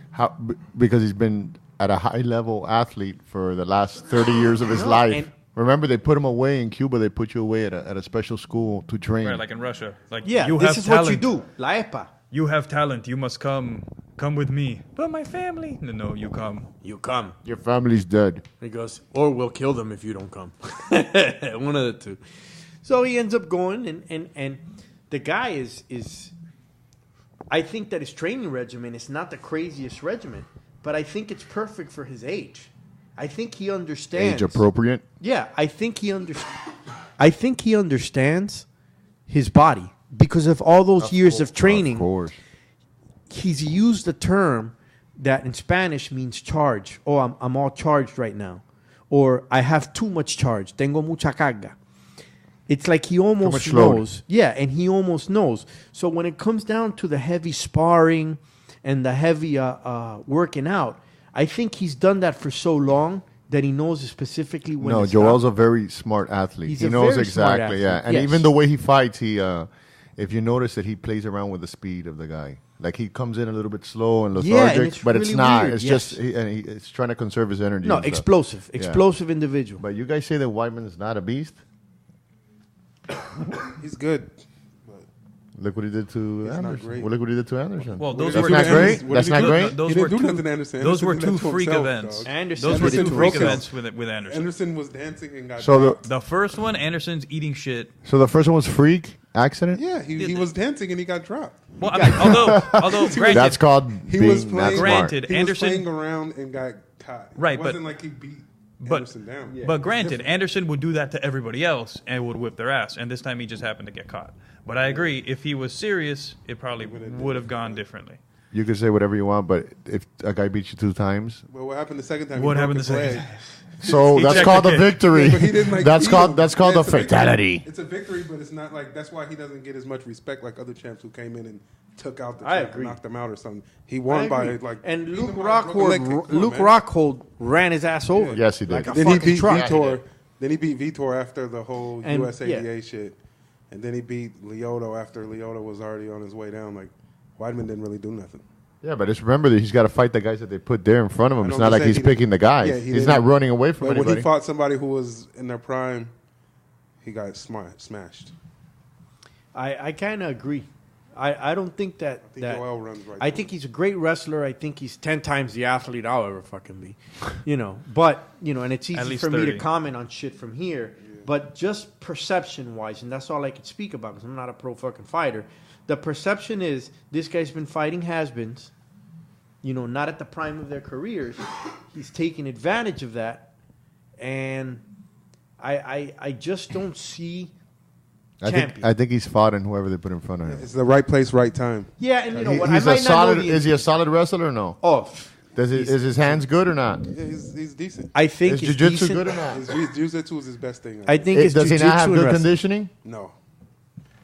Because he's been at a high level athlete for the last 30 years of his No, life. and- Remember, they put him away in Cuba. They put you away at a special school to train. Right, like in Russia. Like Yeah, you this have is talent. what you do. La EPA. You have talent. You must come with me. But my family. No, you come. You come. Your family's dead. He goes, or we'll kill them if you don't come. One of the two. So he ends up going, and the guy is. I think that his training regimen is not the craziest regimen, but I think it's perfect for his age. I think he understands. Age appropriate. Yeah, I think he understands his body because of all those years of training. Of course. He's used a term that in Spanish means charge. Oh, I'm all charged right now. Or I have too much charge. Tengo mucha carga. It's like he almost much load. knows. Yeah, and he almost knows. So when it comes down to the heavy sparring and the heavy working out, I think he's done that for so long that he knows specifically when. No, to Joel's stop. a very smart athlete. He's He a knows very smart exactly. Yeah, athlete, and yes. even the way he fights, if you notice that he plays around with the speed of the guy. Like he comes in a little bit slow and Yeah, and lethargic, it's but it's really not. weird, It's yes. just it's trying to conserve his energy. No, and stuff. explosive individual. But you guys say that Weidman's not a beast. He's good. Look what he did to It's not Anderson. great. Well, look what he did to Anderson. Well, those That's were not two- great. What That's did he not do? great. Those He were didn't do two, nothing to Anderson. Those were Anderson did two that to freak himself, events. dog. Anderson Those were did it two to freak himself. events with Anderson. Anderson was dancing and got So dropped. The first one, Anderson's eating shit. the first one was freak accident. Yeah, he was dancing and he got dropped. Well, I mean, although granted, That's called He being was not playing. smart. Granted, He Anderson- was playing around and got caught. Right, It but- wasn't like he beat but- Anderson down. But granted, Anderson would do that to everybody else and would whip their ass. And this time he just happened to get caught. But I agree, if he was serious, it probably would have gone differently. You can say whatever you want, but if a guy beats you 2 times, Well, what happened the second time? He What broke happened his the second leg. time? so He that's checked called the a kid. victory. But he didn't like that's beat called him. that's called Yeah, a it's victory. fatality. It's a victory, but it's not like that's why he doesn't get as much respect like other champs who came in and took out the I champ and agree. knocked him out or something. He I won by agree. like and beat Luke him by a broken leg kick. Rockhold, Come on, Luke man. Rockhold ran his ass over. Yes, he did. Like a Then he fucking beat truck. Vitor. Then he beat Vitor after the whole And, USADA shit, and then he beat Lyoto after Lyoto was already on his way down. Like Weidman didn't really do nothing. Yeah, but just remember that he's got to fight the guys that they put there in front of him. I It's know, not I'm like saying he's he picking the guys. Yeah, he he's didn't. not running away from But when anybody. he fought somebody who was in their prime, he got smashed. I kind of agree. I don't think that. I think that Joel runs right. I through think him. he's a great wrestler. I think he's 10 times the athlete I'll ever fucking be. But, and it's At easy least for me 30. to comment on shit from here. But just perception-wise, and that's all I can speak about because I'm not a pro fucking fighter, the perception is this guy's been fighting has-beens, not at the prime of their careers. He's taking advantage of that. And I just don't see champion. I think he's fought in whoever they put in front of him. It's the right place, right time. Yeah, and what? I He's a might not know solid. the Is he a solid wrestler or no? Oh, Is his hands good or not? Yeah, he's decent. I think Is it's jiu-jitsu decent. good or not? His jiu-jitsu is his best thing. I think it's Does he not have jiu-jitsu and good wrestling. conditioning? No,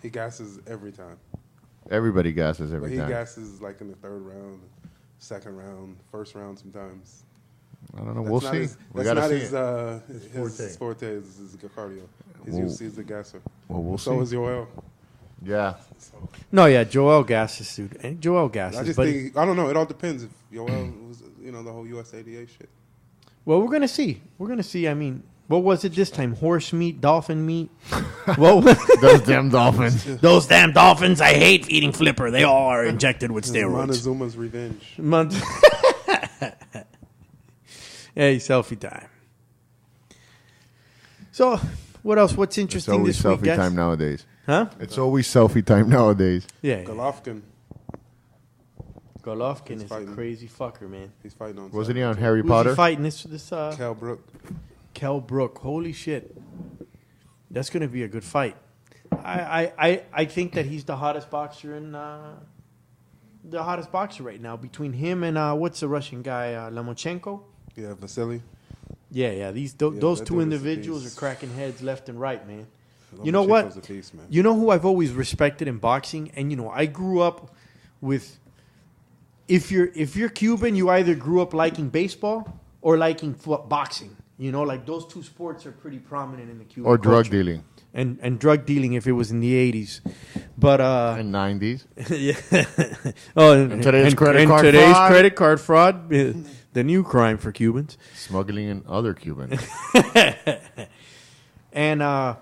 he gasses every time. Everybody gasses But every he time. gasses like in the third round, second round, first round sometimes. I don't know. That's We'll not see. His, We that's gotta not see his, it. his forte is his cardio. His Well, UFC is the gasser. Well, we'll So see. is Joel. Yeah. No, yeah, Joel gasses, dude. And Joel gasses. I just but think I don't know. It all depends if Joel was the whole USADA shit. well, we're gonna see. We're gonna see. I mean, what was it this time? Horse meat, dolphin meat. What was Those damn dolphins. those damn dolphins? I hate eating flipper. They all are injected with steroids. Montezuma's revenge. Hey, selfie time. So, what else? What's It's interesting always this week, selfie guys? time nowadays. Huh? It's always selfie time nowadays. Yeah. Golovkin, Golovkin He's is fighting. a crazy fucker, man. he's fighting on. Wasn't he Saturday, on Harry Who's Potter? he fighting? This too. Cal Brook. Kell Brook. Holy shit. That's going to be a good fight. I think that he's the hottest boxer right now. Between him and what's the Russian guy, Lomachenko? Yeah, Vasily. Yeah. Those that two dude is a individuals beast. are cracking heads left and right, man. You know what? Lomachenko's a beast, man. You know who I've always respected in boxing, and I grew up with. If you're Cuban, you either grew up liking baseball or liking boxing. Like those two sports are pretty prominent in the Cuban Or drug culture. dealing and drug dealing if it was in the 80s. But in 90s. yeah. And today's credit card today's fraud. credit card fraud, the new crime for Cubans. Smuggling in other Cubans. And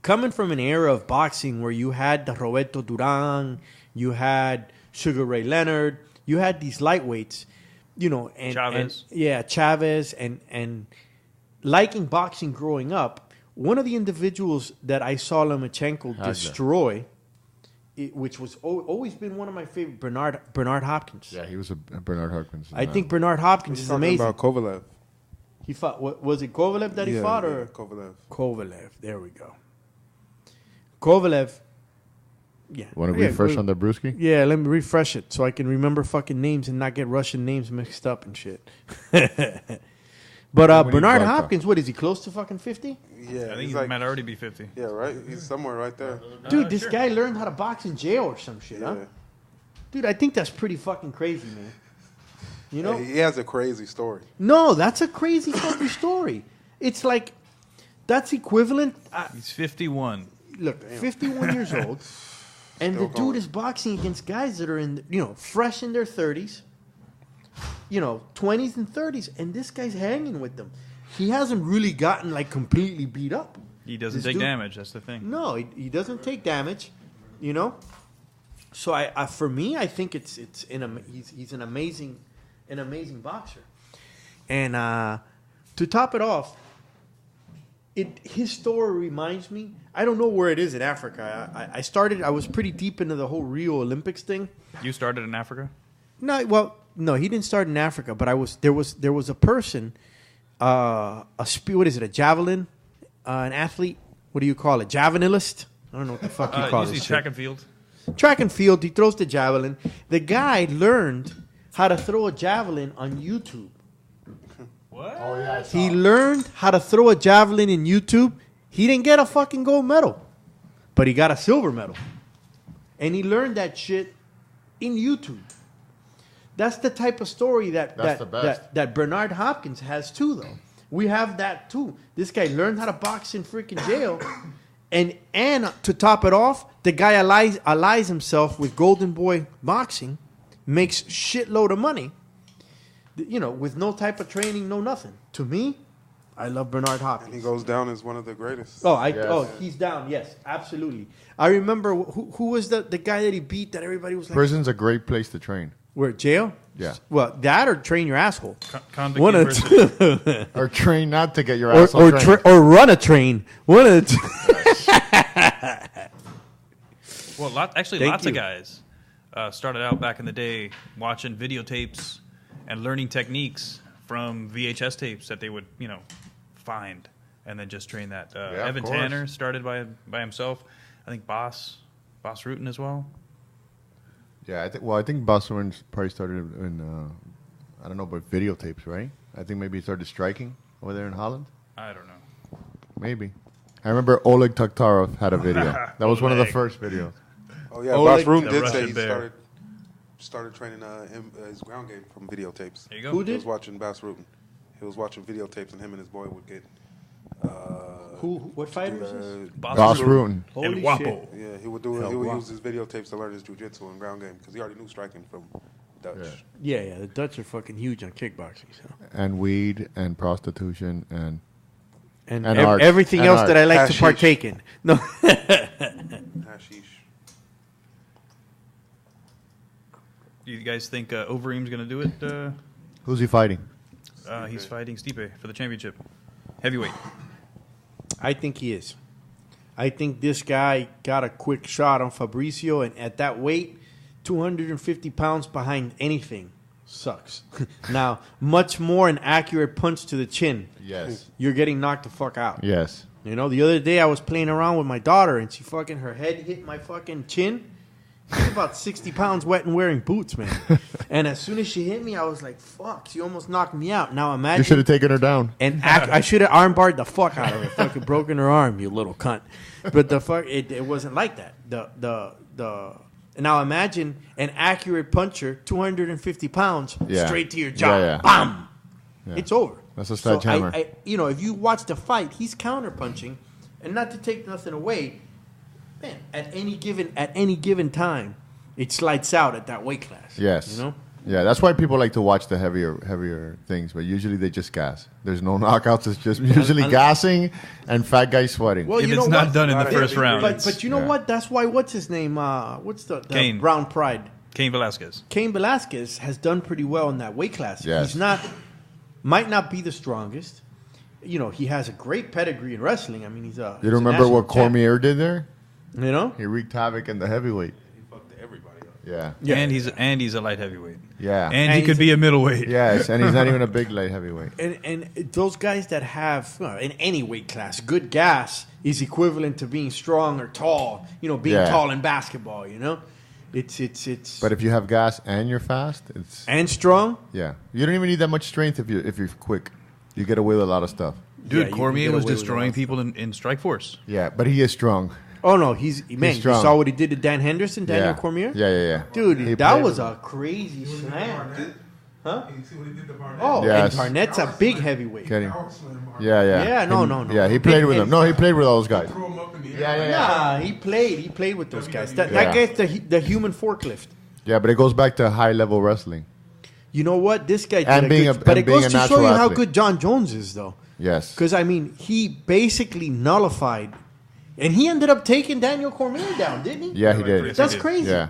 coming from an era of boxing where you had the Roberto Duran, you had Sugar Ray Leonard, you had these lightweights, and Chavez. Chavez, and liking boxing growing up, one of the individuals that I saw Lomachenko How's that? destroy, which was always been one of my favorite, Bernard Hopkins. Yeah, he was a Bernard Hopkins. I think Bernard Hopkins is Talking amazing. about Kovalev. He fought. Was it Kovalev that he fought, or Kovalev? Kovalev? There we go. Kovalev. Yeah. Want to Yeah, refresh go- on the brewski? Yeah, let me refresh it so I can remember fucking names and not get Russian names mixed up and shit. But We need Bernard vodka. Hopkins, what is he, close to fucking 50? Yeah, I think he's he like, might already be 50. yeah, right. He's somewhere right there. Dude, this sure. guy learned how to box in jail or some shit, huh? Yeah. Dude, I think that's pretty fucking crazy, man. You know? He has a crazy story. No, that's a crazy fucking story. It's like, that's equivalent. He's 51. Look, 51 years old, and the Still going. dude is boxing against guys that are in, fresh in their 30s, 20s and 30s, and this guy's hanging with them. He hasn't really gotten like completely beat up. He doesn't This take dude- damage. That's the thing. No, he doesn't take damage, So I for me, I think he's an amazing boxer, and to top it off, his story reminds me. I don't know where it is in Africa. I was pretty deep into the whole Rio Olympics thing. You started in Africa? No, he didn't start in Africa, but there was a person, what is it, a javelin, an athlete? What do you call it? Javelinist? I don't know what the fuck you call it. Usually track and field. Track and field, he throws the javelin. The guy learned how to throw a javelin on YouTube. What? Oh yeah. He learned how to throw a javelin in YouTube. He didn't get a fucking gold medal, but he got a silver medal. And he learned that shit in YouTube. That's the type of story That's the best. that Bernard Hopkins has too, though. We have that too. This guy learned how to box in freaking jail. And to top it off, the guy allies himself with Golden Boy Boxing, makes shitload of money, with no type of training, no nothing. To me, I love Bernard Hopkins. And he goes down as one of the greatest. He's down. Yes, absolutely. I remember who was the guy that he beat that everybody was like, Prison's a great place to train. where, jail? Yeah. Well, that or train your asshole. Convict One of University. two. Or train not to get your ass or trained. or run a train. One of the two. Well, Thank lots you. of guys started out back in the day watching videotapes and learning techniques from VHS tapes that they would, find and then just train that. of Evan course. Tanner started by himself. I think Boss Rutan as well. Yeah, I think Boston probably started in I don't know, but videotapes, right? I think maybe he started striking over there in Holland. I don't know. Maybe. I remember Oleg Taktarov had a video. That was one of the Oleg. first videos. Oh yeah, Oleg, Boss Room the did Russian say he bear. started training his ground game from videotapes. There you go. Who He did? was watching Bass Rutten. He was watching videotapes, and him and his boy would get. What fighter is this? Boss Rutan. Holy El shit. Guapo. Yeah, he would do it. Hell, He would wow. use his videotapes to learn his jujitsu and ground game because he already knew striking from Dutch. Yeah. Yeah, the Dutch are fucking huge on kickboxing. So. And weed and prostitution and And, And art. everything And else art. that I like Hashish. to partake in. No. Hashish. Do you guys think Overeem's going to do it? who's he fighting? He's fighting Stipe for the championship. Heavyweight. I think he is. I think this guy got a quick shot on Fabricio, and at that weight, 250 pounds behind anything sucks. Now, much more an accurate punch to the chin. Yes. You're getting knocked the fuck out. Yes. The other day I was playing around with my daughter, and her head hit my fucking chin. She's about 60 pounds wet and wearing boots, man. And as soon as she hit me, I was like, fuck, she almost knocked me out. Now imagine. You should have taken her down. And I should have armbarred the fuck out of her. Fucking broken her arm, you little cunt. But the fuck, it wasn't like that. Now imagine an accurate puncher, 250 pounds, Yeah. straight to your jaw. Yeah, yeah. Bam! Yeah. It's over. That's a sledgehammer. If you watch the fight, he's counter punching, and not to take nothing away, man. At any given time, it slides out at that weight class. Yes. Yeah, that's why people like to watch the heavier things, but usually they just gas. There's no knockouts. It's just usually gassing and fat guys sweating. Well, If you it's know not what? done in the Not first heavy round. But you know Yeah. what? That's why. What's his name? What's the Kane. Brown Pride? Cain Velasquez. Cain Velasquez has done pretty well in that weight class. Yes. He's might not be the strongest. He has a great pedigree in wrestling. I mean, he's a. You remember what Cormier did there? He wreaked havoc in the heavyweight. He fucked everybody up. Yeah. Yeah. And he's a light heavyweight. Yeah. And he And could be a middleweight. Yes, and he's not even a big light heavyweight. And those guys that have in any weight class good gas is equivalent to being strong or tall. Being Yeah. tall in basketball. It's But if you have gas and you're fast, it's and strong. yeah. You don't even need that much strength if you're quick. You get away with a lot of stuff. Yeah, Dude, you can Cormier get was away with a destroying lot. people in Strike Force. Yeah, but he is strong. Oh no, he's you strong. saw what he did to Dan Henderson, Daniel yeah. Cormier. Yeah. Dude, He that played was with a crazy slam. Huh? You see what he did to Barnett? Oh, Yes. and Barnett's a big heavyweight. Kenny. Power slam Barnett. Yeah. Yeah, no, Him- no, no. Yeah, he played with them. No, he played with all those guys. Threw him up in the air. Yeah. Nah, he played with those guys. That Yeah. guy's the human forklift. Yeah, but it goes back to high level wrestling. You know what? This guy did And a being good, a- but and it being goes a to show you natural how athlete. good John Jones is, though. Yes. Because I mean, he basically nullified, and he ended up taking Daniel Cormier down, didn't he? Yeah, he did. That's crazy. Yeah.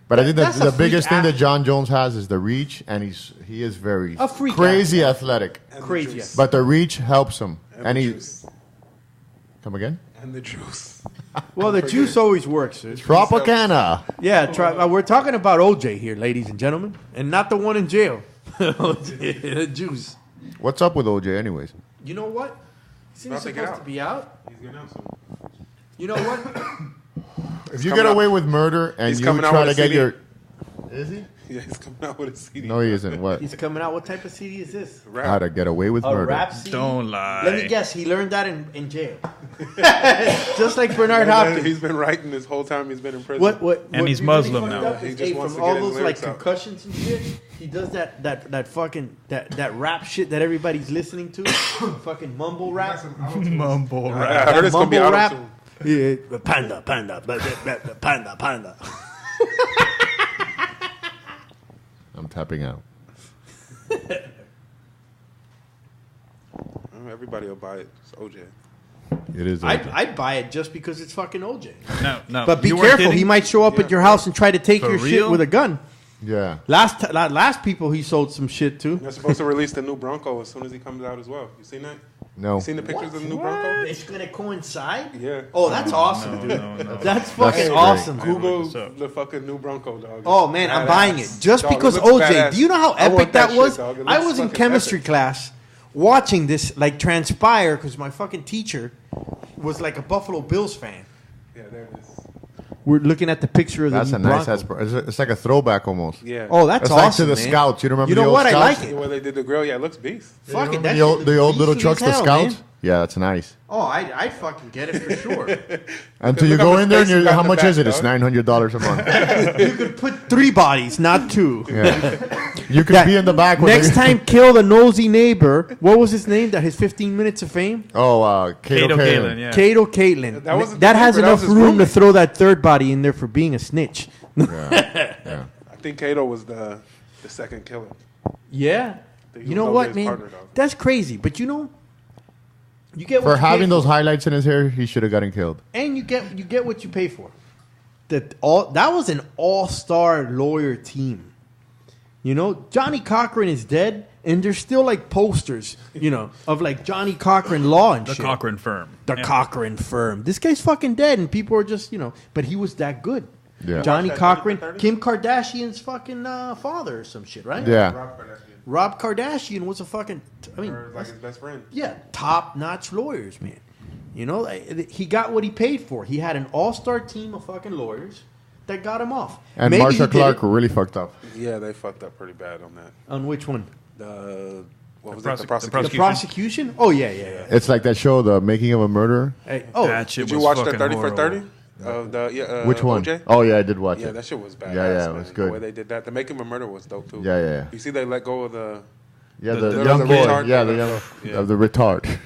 But I think That's a the freak biggest thing that athlete. John Jones has is the reach, and he is very A freak crazy athletic. And the Crazy. juice. But the reach helps him, and the he juice. come again. And the juice. Well, the juice always works. Tropicana. Yeah, we're talking about OJ here, ladies and gentlemen, and not the one in jail. OJ, the juice. What's up with OJ, anyways? You know what? Isn't he About to get supposed out. to be out? He's getting out soon. You know what? If you coming get out- away with murder and he's you coming out try with to a get CD. your, is he? Yeah, he's coming out with a CD. No, he isn't. What? He's coming out. What type of CD is this? Rap. How to get away with A murder? rap CD. Don't lie. Let me guess. He learned that in jail, just like Bernard And then Hopkins. he's been writing this whole time he's been in prison. And he's really Muslim fucked now. up He is, just hey, wants from to all get his those like lyrics out. concussions and shit. He does that fucking that rap shit that everybody's listening to. Fucking mumble rap. Mumble I rap. heard it's gonna be Mumble out rap. soon. Yeah, panda, panda. I'm tapping out. Everybody will buy it. It's OJ. It is. I'd buy it just because it's fucking OJ. No. But be you weren't careful. kidding? He might show up at your house and try to take For your shit real? with a gun. Yeah. Last people he sold some shit to. They're supposed to release the new Bronco as soon as he comes out as well. You seen that? No. You seen the pictures of the new Bronco? It's gonna coincide. Yeah. Oh, that's awesome, No, dude. no. That's fucking great. awesome. Google What's up? the fucking new Bronco, dog. Oh man, I'm Badass. buying it just Dog, it because looks OJ. badass. Do you know how I want epic that shit, was? dog. It I looks was in fucking chemistry epic. class watching this like transpire because my fucking teacher was like a Buffalo Bills fan. Yeah, there it is. We're looking at the picture of the That's new a nice Bronco. ass. It's like a throwback almost. Yeah. Oh, that's It's awesome, like to the man. Scouts. You remember You the know old what? I Scouts? like it. Where they did the grill, yeah, it looks beast. Fuck it, You that remember shit the old looks little beastly trucks, as the hell, Scouts? man. Yeah, that's nice. Oh, I'd fucking get it for sure. Until you look go how much in there and space you got how in the much back, is it? It's dog. $900 a month. You could put 3 bodies, not 2. Yeah. You could Yeah. be in the back with Next the- time, kill the nosy neighbor. What was his name? That his 15 minutes of fame? Oh, Kato Kato Kaelin. Kaelin, yeah. Cato Caitlin. That wasn't That the has neighbor, that enough was his room to roommate. throw that third body in there for being a snitch. Yeah. I think Kato was the second killer. Yeah. He You was know OJ's what, man? partner, dog. That's crazy. But you know, you get what For you pay having those highlights in his hair, he should have gotten killed. and you get what you pay for. That was an all-star lawyer team. You know, Johnny Cochran is dead, and there's still like posters, you know, of like Johnny Cochran Law and The shit. Cochran firm. The Yeah. Cochran firm. This guy's fucking dead, and people are just, you know, but he was that good. Yeah. Johnny Watch that Cochran, 30 for 30? Kim Kardashian's fucking father or some shit, right? Yeah. Rob Kardashian was a fucking, I mean, Or like his best friend. yeah, top-notch lawyers, man. You know, he got what he paid for. He had an all-star team of fucking lawyers that got him off. And Maybe Marsha he did Clark it- really fucked up. Yeah, they fucked up pretty bad on that. On which one? What was prosec- it? The the prosecution. The prosecution? Oh, yeah. It's like that show, The Making of a Murderer. Hey, oh, That shit Did you was watch the fucking 30 for horrible. 30? Which one? OJ? Oh, yeah, I did watch Yeah, it. that shit was badass. Yeah, it man. was good. The way they did that. The Making of a Murder was dope, too. Yeah, yeah. You see they let go of the... Yeah, The- the, the young boy. retard Yeah, that the let young, go. Yeah. the retard.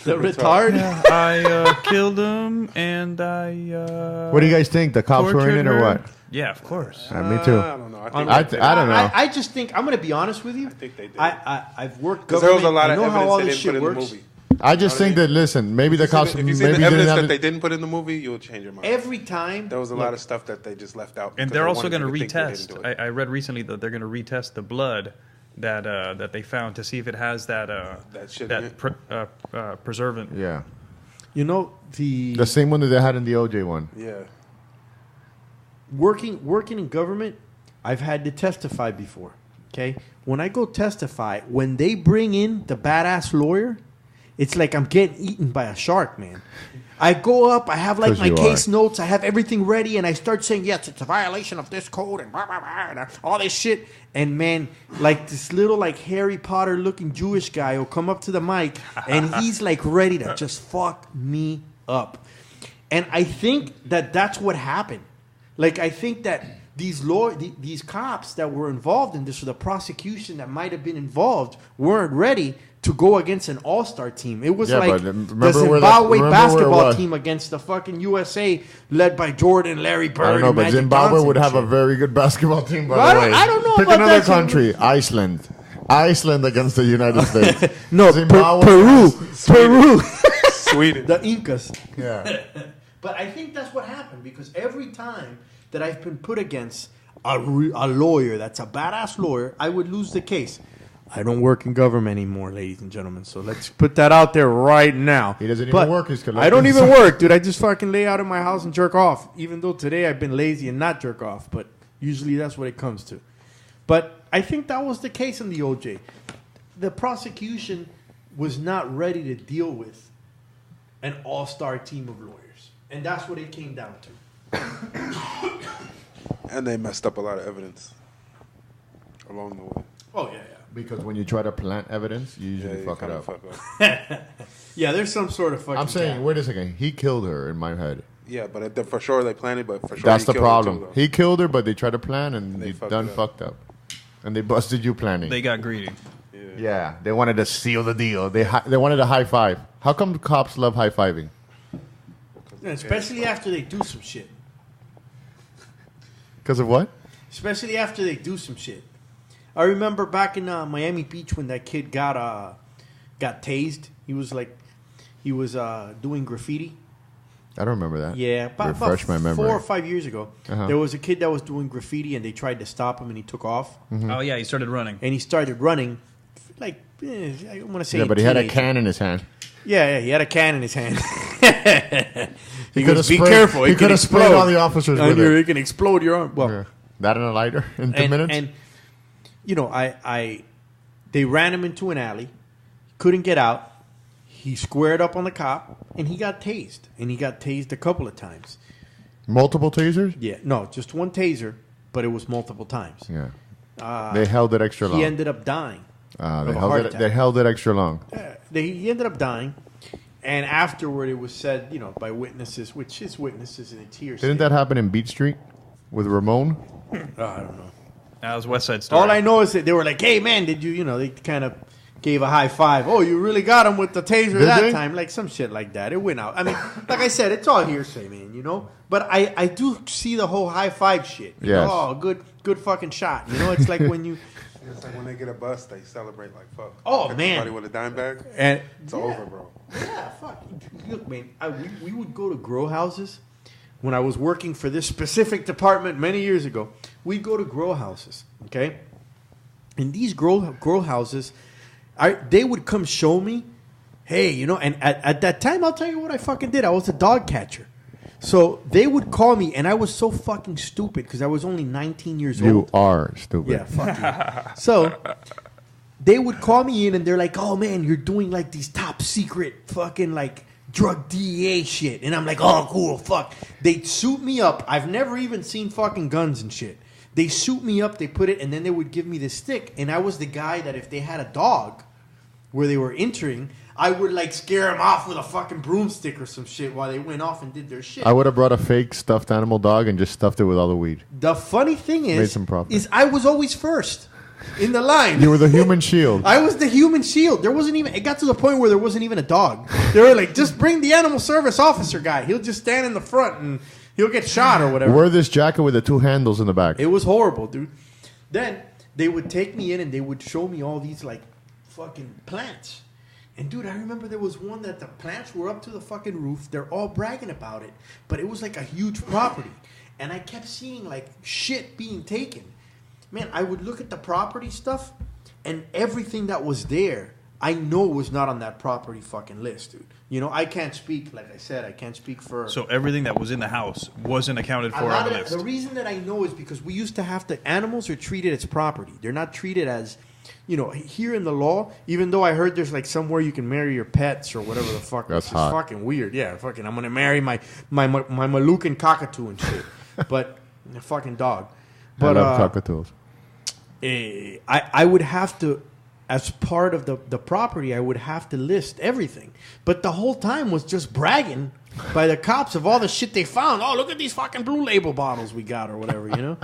the retard? I killed him and I. What do you guys think? The cops were in it or what? Yeah, of course. Me too. I don't know. I think I don't know. I just think, I'm going to be honest with you. I think they did. I've worked Because there was a government. lot I of know how evidence all they this didn't put shit in the works. movie. I just think that, listen, maybe the cops If you see maybe the evidence didn't that have they it. didn't put in the movie, you'll change your mind. Every time. There was a lot of stuff that they just left out. And because they're they also wanted going to you think they didn't retest. do it. I read recently that they're going to retest the blood that they found to see if it has that shit in it. preservant. Yeah. You know, The same one that they had in the OJ one. Yeah. working in government, I've had to testify before. Okay, when I go testify, when they bring in the badass lawyer, it's like I'm getting eaten by a shark, man. I go up, I have like 'Cause my you case are. notes, I have everything ready, and I start saying, yes, it's a violation of this code and blah, blah, blah, and all this shit. And man, like this little like Harry Potter looking Jewish guy will come up to the mic, and he's like ready to just fuck me up. And I think that that's what happened. Like, I think that these cops that were involved in this, or the prosecution that might have been involved, weren't ready to go against an all-star team. It was like the Zimbabwe basketball team against the fucking USA led by Jordan, Larry Bird. I don't know, but Magic Zimbabwe Johnson would have shit. a very good basketball team, by Well, the way. I don't know Pick about another that, country. Iceland. Iceland against the United States. No, Zimbabwe. Peru. Sweden. The Incas. Yeah. But I think that's what happened, because every time that I've been put against a lawyer that's a badass lawyer, I would lose the case. I don't work in government anymore, ladies and gentlemen. So let's put that out there right now. He doesn't But even work. He's I don't even work, dude. I just fucking lay out in my house and jerk off. Even though today I've been lazy and not jerk off. But usually that's what it comes to. But I think that was the case in the OJ. The prosecution was not ready to deal with an all-star team of lawyers. And that's what it came down to. And they messed up a lot of evidence along the way. Oh, yeah. Because when you try to plant evidence, you usually you fuck it kinda up. fuck up. Yeah, there's some sort of fucking... I'm saying, gap. wait a second. He killed her in my head. Yeah, but for sure they planned it, but for sure That's he the killed her problem. too, though. He killed her, but they tried to plan, and They they fucked done it up. fucked up. And they busted you planning. They got greedy. Yeah, they wanted to seal the deal. They wanted a high five. How come the cops love high fiving? Especially after they do some shit. Because of what? Especially after they do some shit. I remember back in Miami Beach when that kid got tased. He was doing graffiti. I don't remember that. Yeah, about Refresh my memory. 4 or 5 years ago, Uh-huh. there was a kid that was doing graffiti, and they tried to stop him, and he took off. Oh yeah, he started running. And he started running, I want to say. Yeah, but he had a teenager. can in his hand. Yeah, he had a can in his hand. he could've goes, be sprayed- careful. he It can could've sprayed explode all the officers on with your- it. It can explode your arm. Well, Yeah. That and a lighter in 2 minutes? And you know, they ran him into an alley, couldn't get out. He squared up on the cop, and he got tased. And he got tased a couple of times. Multiple tasers? Yeah, no, just one taser, but it was multiple times. Yeah. They held it extra long. He ended up dying. They of a held heart it. attack. They held it extra long. He ended up dying. And afterward, it was said, by witnesses, which is witnesses, and it's hearsay. Didn't that happen in Beat Street with Ramon? I don't know. That was West Side Story. All I know is that they were like, hey, man, did you, they kind of gave a high five. Oh, you really got him with the taser Did that they? time. Like some shit like that. It went out. I mean, like I said, it's all hearsay, man, But I do see the whole high five shit. You Yes. know, oh, good fucking shot. It's like when you... It's like when they get a bus, they celebrate like fuck. Oh, Hit man. somebody with a dime bag, And it's over, bro. Yeah, fuck. Look, man, we would go to grow houses when I was working for this specific department many years ago. We'd go to grow houses, okay? And these grow houses, they would come show me, hey, and at that time, I'll tell you what I fucking did. I was a dog catcher. So they would call me, and I was so fucking stupid because I was only 19 years old. You are stupid. Yeah, fuck you. So they would call me in, and they're like, "Oh man, you're doing like these top secret fucking like drug DEA shit," and I'm like, "Oh cool, fuck." They'd suit me up. I've never even seen fucking guns and shit. They suit me up, they put it, and then they would give me the stick, and I was the guy that if they had a dog where they were entering, I would like scare them off with a fucking broomstick or some shit while they went off and did their shit. I would have brought a fake stuffed animal dog and just stuffed it with all the weed. The funny thing Made some profit. is I was always first in the line. You were the human shield. I was the human shield. There wasn't even. It got to the point where there wasn't even a dog. They were like, just bring the animal service officer guy. He'll just stand in the front and he'll get shot or whatever. Wear this jacket with the 2 handles in the back. It was horrible, dude. Then they would take me in and they would show me all these like fucking plants. And dude, I remember there was one that the plants were up to the fucking roof. They're all bragging about it, but it was like a huge property. And I kept seeing like shit being taken. Man, I would look at the property stuff, and everything that was there, I know was not on that property fucking list, dude. I can't speak, like I said, I can't speak for... So everything that was in the house wasn't accounted for on the list. The reason that I know is because we used to have to... Animals are treated as property. They're not treated as... here in the law, even though I heard there's like somewhere you can marry your pets or whatever the fuck. That's which hot. is fucking weird. Yeah, fucking, I'm gonna marry my Malucan cockatoo and shit. But a fucking dog. But I love cockatoos. I would have to, as part of the property, I would have to list everything. But the whole time was just bragging by the cops of all the shit they found. Oh, look at these fucking Blue Label bottles we got or whatever,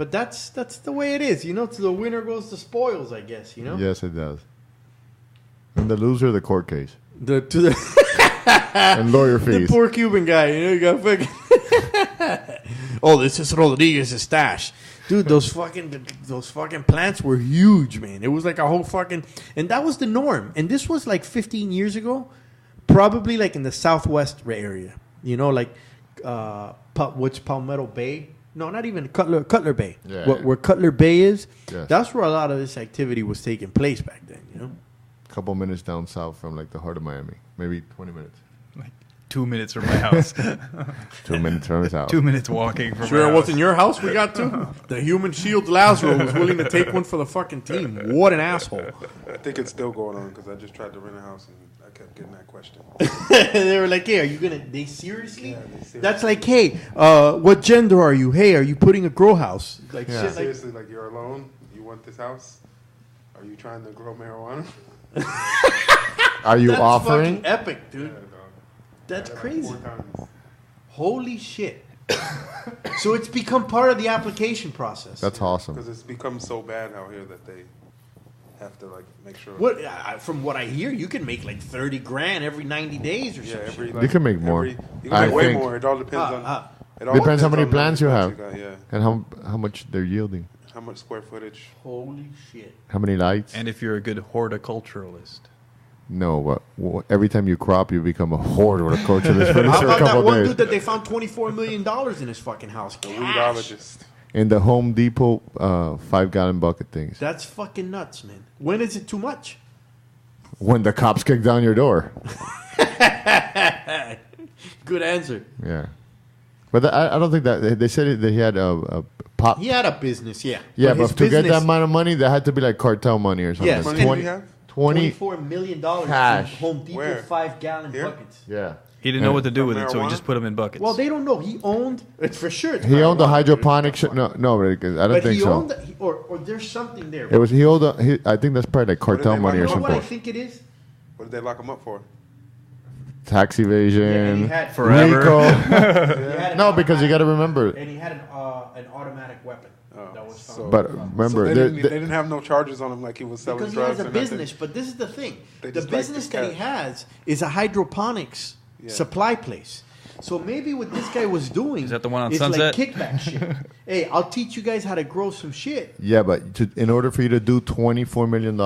But that's the way it is, you know. To the winner goes the spoils, I guess, you know. Yes, it does. And the loser, the court case. To the And lawyer the fees. poor Cuban guy, you know, you got fucking. Oh, this is Rodriguez's stash, dude. Those fucking plants were huge, man. It was like a whole fucking, and that was the norm. And this was like 15 years ago, probably like in the Southwest area, you know, like which Palmetto Bay. No, not even Cutler Bay. Yeah, Where Cutler Bay is. Yes. That's where a lot of this activity was taking place back then, you know. A couple minutes down south from like the heart of Miami. Maybe 20 minutes. 2 minutes from my house. 2 minutes from his house. 2 minutes walking from Sure, my it house. wasn't your house we got to? The human shield Lazaro was willing to take one for the fucking team. What an asshole. I think it's still going on because I just tried to rent a house and I kept getting that question. They were like, hey, are you going to... They seriously? Yeah, they seriously. That's like, hey, what gender are you? Hey, are you putting a grow house? Like, Yeah. shit like... Seriously, like you're alone, you want this house? Are you trying to grow marijuana? Are you That's offering? fucking epic, dude. Yeah, dog. That's Like crazy. 4 times. Holy shit. So it's become part of the application process. That's awesome. Because it's become so bad out here that they have to like make sure. What from what I hear, you can make like 30 grand every 90 days or Yeah, something. every, You can make more. You can I make way think- more. It all depends on. It all Depends how many on plants you have. got, yeah. And how much they're yielding. How much square footage? Holy shit. How many lights? And if you're a good horticulturalist. No, every time you crop, you become a horticulturalist for How a about that couple one days. dude that they found $24 million in his fucking house? The Cash. weedologist. In the Home Depot 5-gallon bucket things. That's fucking nuts, man. When is it too much? When the cops kick down your door. Good answer. Yeah. But I don't think that... They said that he had a pop... He had a business, yeah. Yeah, his but to get that business- amount of money, that had to be like cartel money or something. Yes. Money do you have? 20 $24 million Cash. from Home Depot Where? 5-gallon Here? buckets. Yeah. He didn't know what to do From with it, so he marijuana? just put them in buckets. Well, they don't know. He owned... It's for sure. It's He owned the marijuana, hydroponic... but it's not No, I don't But think he so. owned... or there's something there. It was... He owned... I think that's probably like cartel they money or want? You know what I something. think it is? What did they lock him up for? Tax Yeah, and he evasion. had... Forever. Rico. he had an No, because you got to remember... And he had an automatic weapon that was found. so- But So remember... they, there- didn't, they didn't have no charges on him like he was selling Because he drugs has a or nothing. business, but this is the thing. They The just like business the that he cash. has is a hydroponics Yeah. supply place. So maybe what this guy was doing Is that the one on is Sunset? like kickback shit. Hey, I'll teach you guys how to grow some shit. Yeah, but in order for you to do $24 million...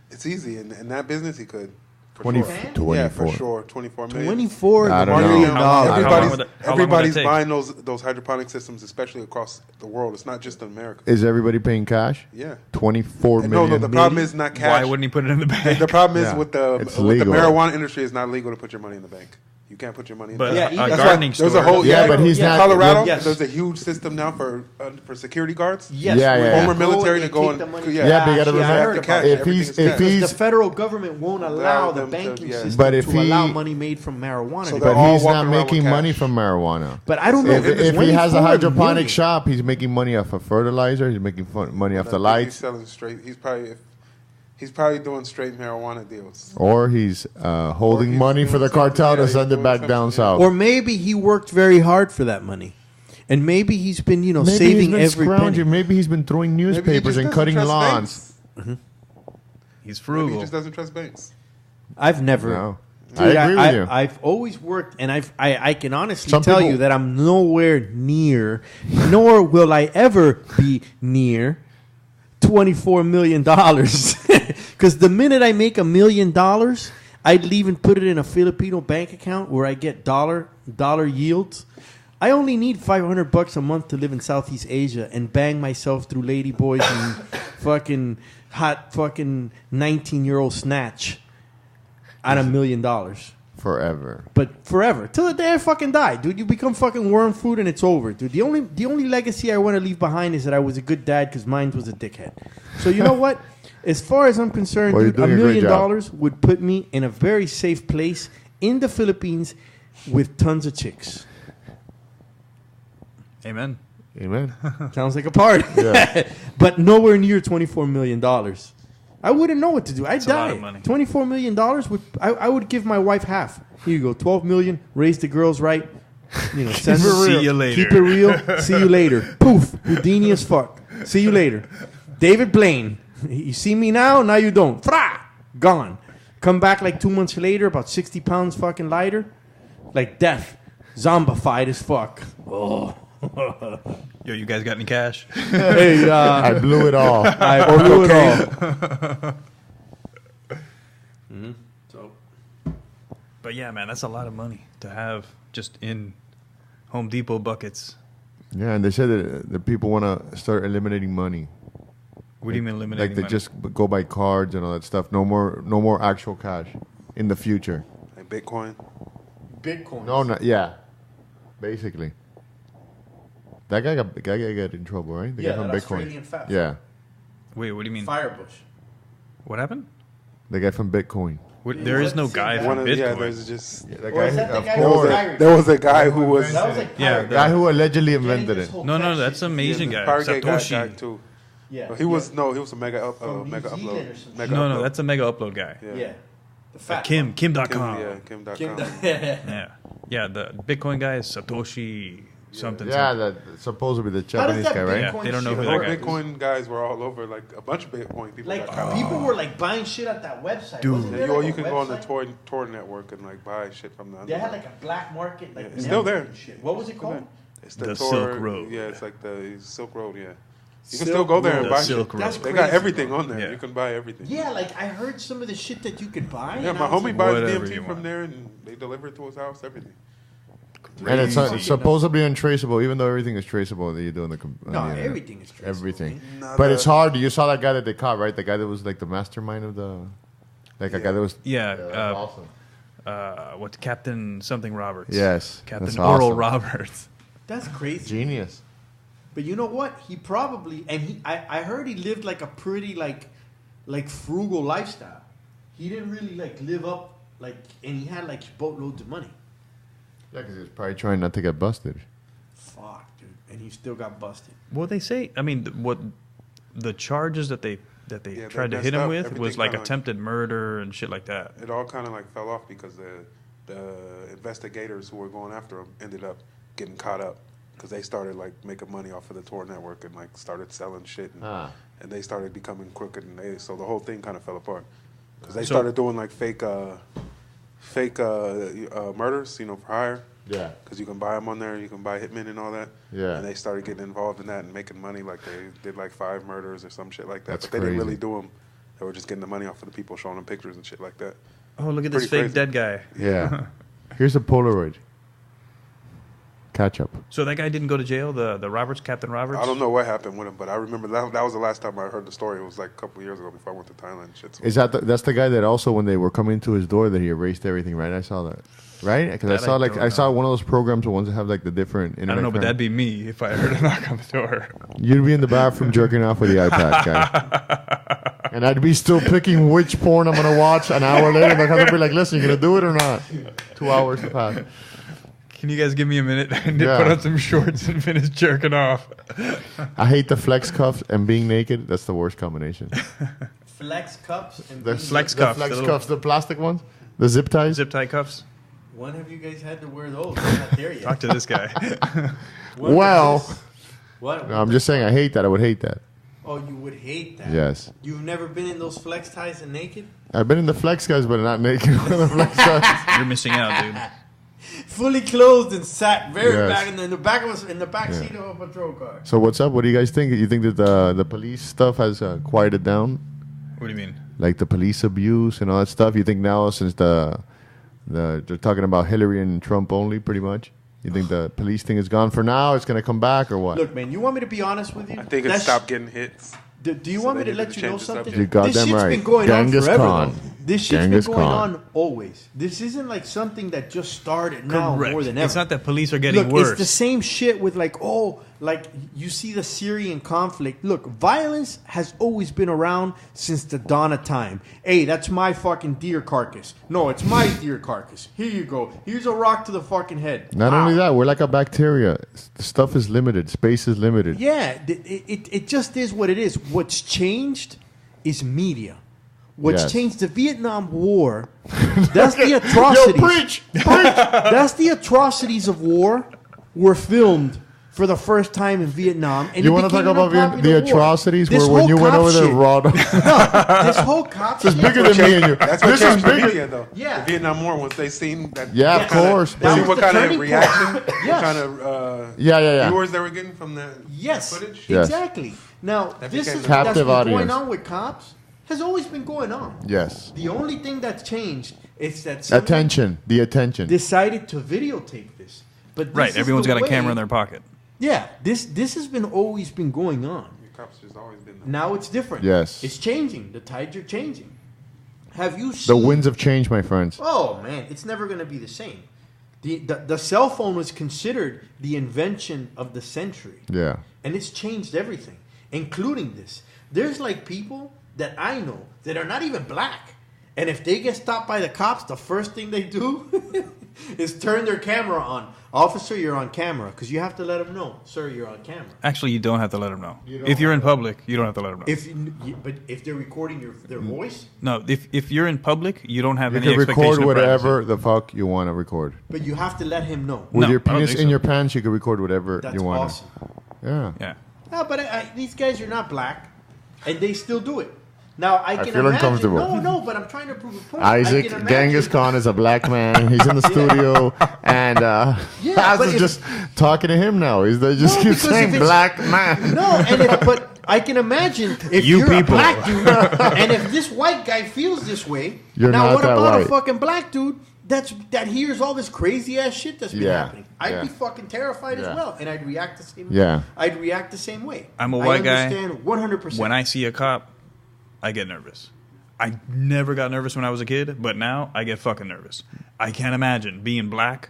It's easy. In that business, he could. For 20, sure. Man. 24. Yeah, for sure. 24 million. $24 I don't know. million How long Everybody's, would it- how long would it everybody's take? buying those hydroponic systems, especially across the world. It's not just in America. Is everybody paying cash? Yeah. 24 No, million. no. The problem is not cash. Why wouldn't he put it in the bank? The problem is Yeah. with the It's with the legal. marijuana industry, it's not legal to put your money in the bank. You can't put your money in But the Yeah, bank. a even- gardening There's store. a whole Yeah, but he's in not- Colorado. Yes. There's a huge system now for security guards. Yes, Yeah, where yeah. they Former go military and to go take and the money Yeah, but you got to cash. Yeah, I heard remember, cash. about it. if Everything's he's cash. Because the he's federal government won't allow the them to- banking yeah. system But if to he- allow money made from marijuana. So to they're go. but all he's walking not around with making cash. money from marijuana. But I don't know. If he has a 24 hydroponic million. shop, he's making money off of fertilizer. He's making money off the He's lights, selling straight. He's probably doing straight marijuana deals. or he's holding he's money for the doing something, cartel yeah, to he's send it doing back something, down yeah. south. Or maybe he worked very hard for that money. And maybe he's been, maybe saving he's been every scrounging. penny. Maybe he's been throwing Maybe he newspapers just and doesn't cutting trust lawns. banks. He's Maybe frugal. he just doesn't trust banks. I've never. No. Dude, I agree with you. I've always worked, and I can honestly Some tell people- you that I'm nowhere near, nor will I ever be near $24 million. Because the minute I make $1 million, I'd leave and put it in a Filipino bank account where I get dollar yields. I only need $500 a month to live in Southeast Asia and bang myself through ladyboys and fucking hot fucking 19-year-old snatch at $1 million. Forever. But forever. Till the day I fucking die, dude. You become fucking worm food and it's over, dude. The only legacy I want to leave behind is that I was a good dad because mine was a dickhead. So you know what? As far as I'm concerned, Well, you're dude, $1 doing a great million job. would put me in a very safe place in the Philippines with tons of chicks. Amen. Amen. Sounds like a party. Yeah. But nowhere near $24 million. I wouldn't know what to do. I'd That's a lot die. of money. $24 million would I would give my wife half. Here you go, $12 million. Raise the girls right. You know, send See you later. Keep it real. See you later. Poof. Houdini as fuck. See you later. David Blaine. You see me now? Now you don't. Fra! Gone. Come back like 2 months later, about 60 pounds fucking lighter. Like death. Zombified as fuck. Oh. Yo, you guys got any cash? Hey, I blew it all. I blew it all. So, But yeah, man, that's a lot of money to have just in Home Depot buckets. Yeah, and they said that the people want to start eliminating money. What do you mean eliminating Like they money? just go by cards and all that stuff. No more actual cash in the future. Like Bitcoin. Bitcoin. No, not yeah. Basically, that guy got in trouble, right? The Yeah, guy from that Bitcoin. Australian fat Yeah, Wait, what do you mean? Firebush. What happened? the guy from Bitcoin. There is no guy One from of, yeah, Bitcoin. there's just The Or is that the of guy there course. was, a, there was a guy who was That was like Yeah, pirate. The guy who allegedly invented it. No, that's some Asian guy. Pirate guy Satoshi. too. Yeah. He was he was a mega From mega New Zealand or upload. some Mega No, upload. that's a mega upload guy. Yeah. The fat Kim, Kim.com. Kim.com. Yeah. Yeah, the Bitcoin guy is Satoshi something. Yeah, something. that supposed to be the How does Japanese that guy, right? Yeah, they don't know shit who The that work? guy Bitcoin guys were all over, like a bunch of Bitcoin people. Like got caught. people were like buying shit at that website. Dude. Wasn't there, Or like, you a can go on the website? Tor network and like buy shit from the They had underground. like a black market, like Yeah, it's still there. and shit. What was it Still called? there. It's The Tor, Silk Road. Yeah, it's like the Silk Road. Yeah, you can Silk still go there and Road. buy The Silk shit. Road. That's They crazy, got everything bro. on there. Yeah. You can buy everything. Yeah, like I heard some of the shit that you could buy. Yeah, and my I was homie like, buys Whatever DMT you from want. there and they deliver it to his house. Everything. And it's Crazy. supposedly untraceable, even though everything is traceable that you do on the No, on the internet. everything is traceable, everything. man. But Nah, it's hard. You saw that guy that they caught, right? The guy that was like the mastermind of the, like a guy that was. Yeah, that's awesome. what Captain something Roberts? Yes, Captain that's Oral awesome. Roberts. That's crazy. Genius. But you know what? He probably I heard he lived like a pretty like frugal lifestyle. He didn't really like live up like, and he had like boatloads of money. Yeah, because he was probably trying not to get busted. Fuck, dude, and he still got busted. Well, they say. I mean, what the charges that they Yeah, tried they to hit messed him up. with Everything was like kinda like- attempted murder and shit like that. It all kind of like fell off because the investigators who were going after him ended up getting caught up because they started like making money off of the Tor network and like started selling shit and they started becoming crooked and so the whole thing kind of fell apart because they So- started doing like fake murders, you know, for hire. Yeah. Because you can buy them on there, you can buy hitmen and all that. Yeah. And they started getting involved in that and making money. Like they did like 5 murders or some shit like that. That's but they didn't really crazy. do them. They were just getting the money off of the people, showing them pictures and shit like that. Oh, look at this Pretty fake crazy. dead guy. Yeah. Here's a Polaroid. Catch up. So that guy didn't go to jail. The Roberts, Captain Roberts. I don't know what happened with him, but I remember that was the last time I heard the story. It was like a couple of years ago before I went to Thailand. And shit. So Is that's the guy that also when they were coming to his door that he erased everything, right? I saw that, right? Because That I don't I saw know. one of those programs, the ones that have like the different. I Internet don't know, but crime. that'd be me if I heard a knock on the door. You'd be in the bathroom jerking off with the iPad, guy. And I'd be still picking which porn I'm going to watch an hour later. And I'd be like, listen, you going to do it or not? 2 hours to pass. Can you guys give me a minute? I need to Yeah. put on some shorts and finish jerking off. I hate the flex cuffs and being naked. That's the worst combination. Flex cups and The beanie- Flex the cuffs, flex the little- cuffs, the plastic ones, the zip ties. Zip tie cuffs. When have you guys had to wear those? I'm not there yet. Talk to this guy. When Well- was this? What? No, I'm just saying I hate that. I would hate that. Oh, you would hate that. Yes. You've never been in those flex ties and naked? I've been in the flex guys, but not naked with the flex guys. You're missing out, dude. Fully clothed and sat very Yes. back in the back Yeah. seat of a patrol car. So what's up? What do you guys think? You think that the police stuff has quieted down? What do you mean? Like the police abuse and all that stuff? You think now since they're talking about Hillary and Trump only pretty much? You think the police thing is gone for now? It's going to come back or what? Look, man, you want me to be honest with you? I think it That's- stopped getting hits. Do you So want me they to need let to you know change the something? subject. You're goddamn This shit's right. been going Genghis on forever. Khan. Though. This shit's Genghis been going Khan. on always. This isn't like something that just started now Correct. more than ever. It's not that police are getting Look, worse. it's the same shit with like you see the Syrian conflict. Look, violence has always been around since the dawn of time. Hey, that's my fucking deer carcass. No, it's my deer carcass. Here you go. Here's a rock to the fucking head. Not Wow. only that, we're like a bacteria. Stuff is limited. Space is limited. Yeah, it just is what it is. What's changed is media. What's Yes. changed the Vietnam War? That's the atrocities. preach. That's the atrocities of war were filmed for the first time in Vietnam. And You it want to talk became an about the unpopular war. atrocities This where when whole you went cop over there shit. raw? No, this whole cop It's shit. bigger than me and you. That's what This is changed the bigger. media, though. Yeah. The Vietnam War, once they seen that. Yeah, what of kinda- course. That See was what the kind turning of point. reaction, Yes. what kind of Yeah. viewers they were getting from that, Yes, that footage. Yes. exactly. Now, That this became is the- that's Captive been audience. going on with cops has always been going on. Yes. The only thing that's changed is that someone Attention. The attention. decided to videotape this. But this Right. is Everyone's the got a camera way- in their pocket. Yeah, this has been always been going on. The cops just always been. Now it's different. Yes. It's changing. The tides are changing. Have you The seen winds of change, my friends. Oh man, it's never going to be the same. The cell phone was considered the invention of the century. Yeah. And it's changed everything, including this. There's like people that I know that are not even black. And if they get stopped by the cops, the first thing they do is turn their camera on. Officer, you're on camera. Because you have to let them know, sir, you're on camera. Actually, you don't have to let them know. If you're in public, you don't have to let them know. But if they're recording their voice, No, if you're in public, you don't have You any can expectation record of whatever privacy. the fuck you want to record. but you have to let him know. With No, your I don't penis think in so. your pants, you can record whatever That's you want. awesome. Yeah. Yeah. No, but these guys are not black, and they still do it. Now I can feel imagine. uncomfortable. No, but I'm trying to prove a point. I Isaac can imagine- Genghis Khan is a black man. He's in the studio, and Yeah, but Isaac if- just talking to him now. They just No, keep because saying if it's- black man. No, but I can imagine if You you're people. a black dude, and if this white guy feels this way, You're now not what that about white. a fucking black dude that hears all this crazy ass shit that's been Yeah, happening? I'd yeah. be fucking terrified Yeah. as well, and I'd react the same. Yeah. I'd react the same way. I'm a white guy. I understand 100%. When I see a cop, I get nervous. I never got nervous when I was a kid, but now I get fucking nervous. I can't imagine being black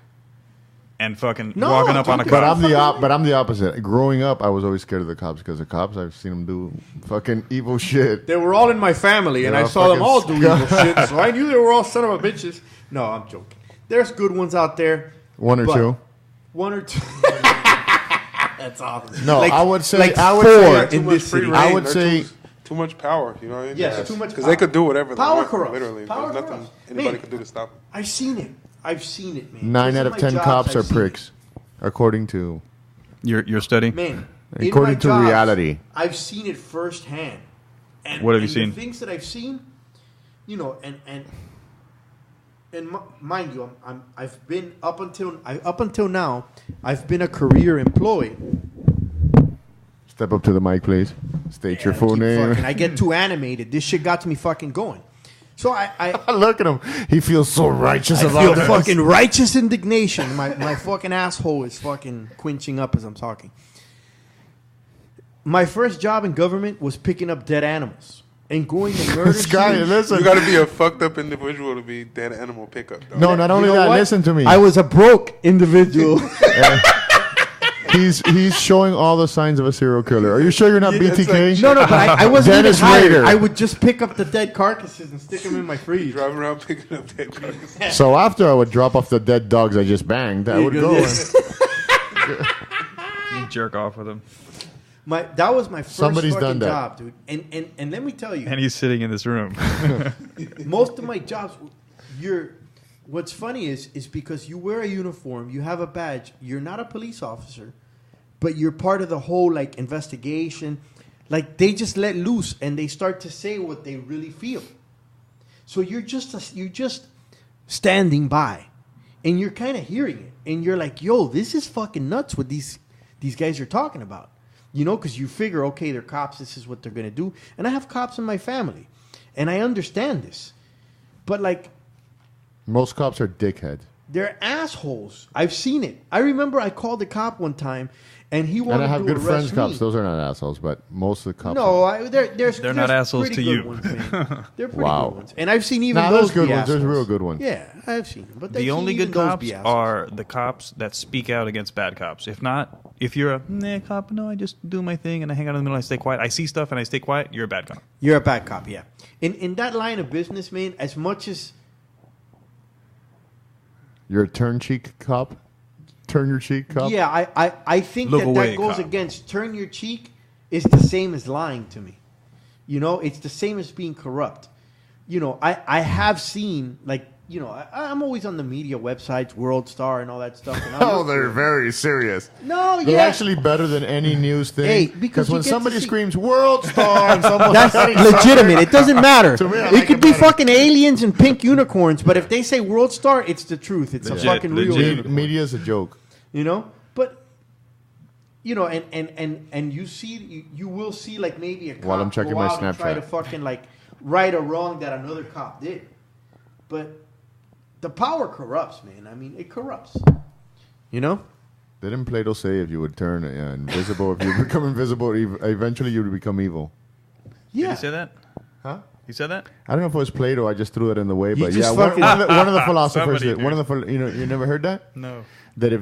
and fucking No, walking up on a don't cop. But I'm the opposite. Growing up, I was always scared of the cops because the cops, I've seen them do fucking evil shit. They were all in my family, and Yeah, I saw them fucking all do scum. evil shit, so I knew they were all son of a bitches. No, I'm joking. There's good ones out there. One or but two. One or two. That's awesome. No, Like- I would say like I would four say in this city. I would say too much power. You know what I mean? Yes, too much Because power. they could do whatever they Power want. corrupts. Literally, Power there's nothing corrupts. anybody Man. could do to stop them. I've seen it. I've seen it, man. 9 Just out in of my 10 jobs, cops I've are seen it. pricks, according to Your study? Man, in According my to jobs, reality. I've seen it firsthand. And, What have you and seen? The things that I've seen, you know, and mind you, I've been up until now, I've been a career employee. Step up to the mic, please. State your full Keep name. fucking- I get too animated. This shit got me fucking going. So I Look at him. He feels so righteous feel about this. fucking righteous indignation. My fucking asshole is fucking quenching up as I'm talking. My first job in government was picking up dead animals and going to murder Sky, scenes. listen. You got to be a fucked up individual to be dead animal pickup. Though. No, not only You know that. what? Listen to me. I was a broke individual. He's showing all the signs of a serial killer. Are you sure you're not Yeah, it's BTK? like- No, but I wasn't Dennis even hired. Rader. I would just pick up the dead carcasses and stick them in my fridge. Driving around picking up dead carcasses. So after I would drop off the dead dogs I just banged, I would go. Yes. You jerk off with him. That was my first Somebody's fucking done that. job, dude. And let me tell you, And he's sitting in this room. most of my jobs, what's funny is because you wear a uniform, you have a badge, you're not a police officer, but you're part of the whole like investigation. Like they just let loose and they start to say what they really feel. So you're just standing by, and you're kind of hearing it, and you're like, "Yo, this is fucking nuts." What these guys are talking about, you know? Because you figure, okay, they're cops. This is what they're gonna do, and I have cops in my family, and I understand this, but like. Most cops are dickheads. They're assholes. I've seen it. I remember I called a cop one time, and he wanted And I have to good arrest friends, me. cops. Those are not assholes, but most of the cops. No, there's They're not assholes pretty to good you. Ones, man. They're pretty Wow. good ones, and I've seen even Nah, those there's good be ones. There's assholes. real good ones. Yeah, I've seen them. But The I've only seen good even those cops be assholes. are the cops that speak out against bad cops. If not, if you're a nah cop, no, I just do my thing and I hang out in the middle. I stay quiet. I see stuff and I stay quiet. You're a bad cop. You're a bad cop, yeah. In that line of business, man, as much as You're a turn cheek cop. Turn your cheek cop. yeah, I think Look that away, goes cop. against turn your cheek is the same as lying to me. You know, it's the same as being corrupt. I have seen like. I'm always on the media websites, World Star and all that stuff. And Oh, they're very serious. No, They're yeah. actually better than any news thing. Hey, because when you get somebody to see- screams "World Star" and someone That's legitimate. It doesn't matter. To me, I It like could it be better. fucking aliens and pink unicorns, but if they say World Star, it's the truth. It's Legit, a fucking real legit. unicorn. Media is a joke. But and you see, you will see like maybe a cop While I'm checking go my out and try Snapchat. to fucking like right or wrong that another cop did, but the power corrupts, man. I mean, it corrupts. Didn't Plato say if you would turn invisible, if you become invisible, eventually you would become evil? Yeah. Did he say that? Huh? He said that? I don't know if it was Plato. I just threw it in the way, You but just yeah, one fucking- of the philosophers. Somebody, One of the you never heard that? No. That if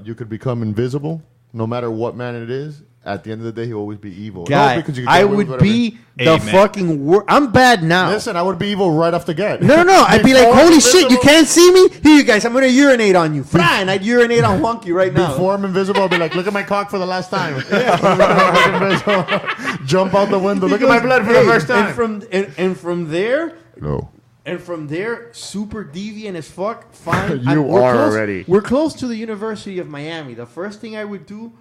you could become invisible, no matter what man it is, at the end of the day, he'll always be evil. Guy, because you can I get away with would whatever. be the Amen. fucking worst. I'm bad now. Listen, I would be evil right off the get. No. I'd be like, Before holy I'm shit, you invisible- can't see me? Here, you guys, I'm going to urinate on you. Fine, I'd urinate on Wonky right now. Before I'm invisible, I'll be like, look at my cock for the last time. Jump out the window. Look at my blood for the first time. And from there, No. super deviant as fuck. Fine. You we're are close- already. We're close to the University of Miami. The first thing I would do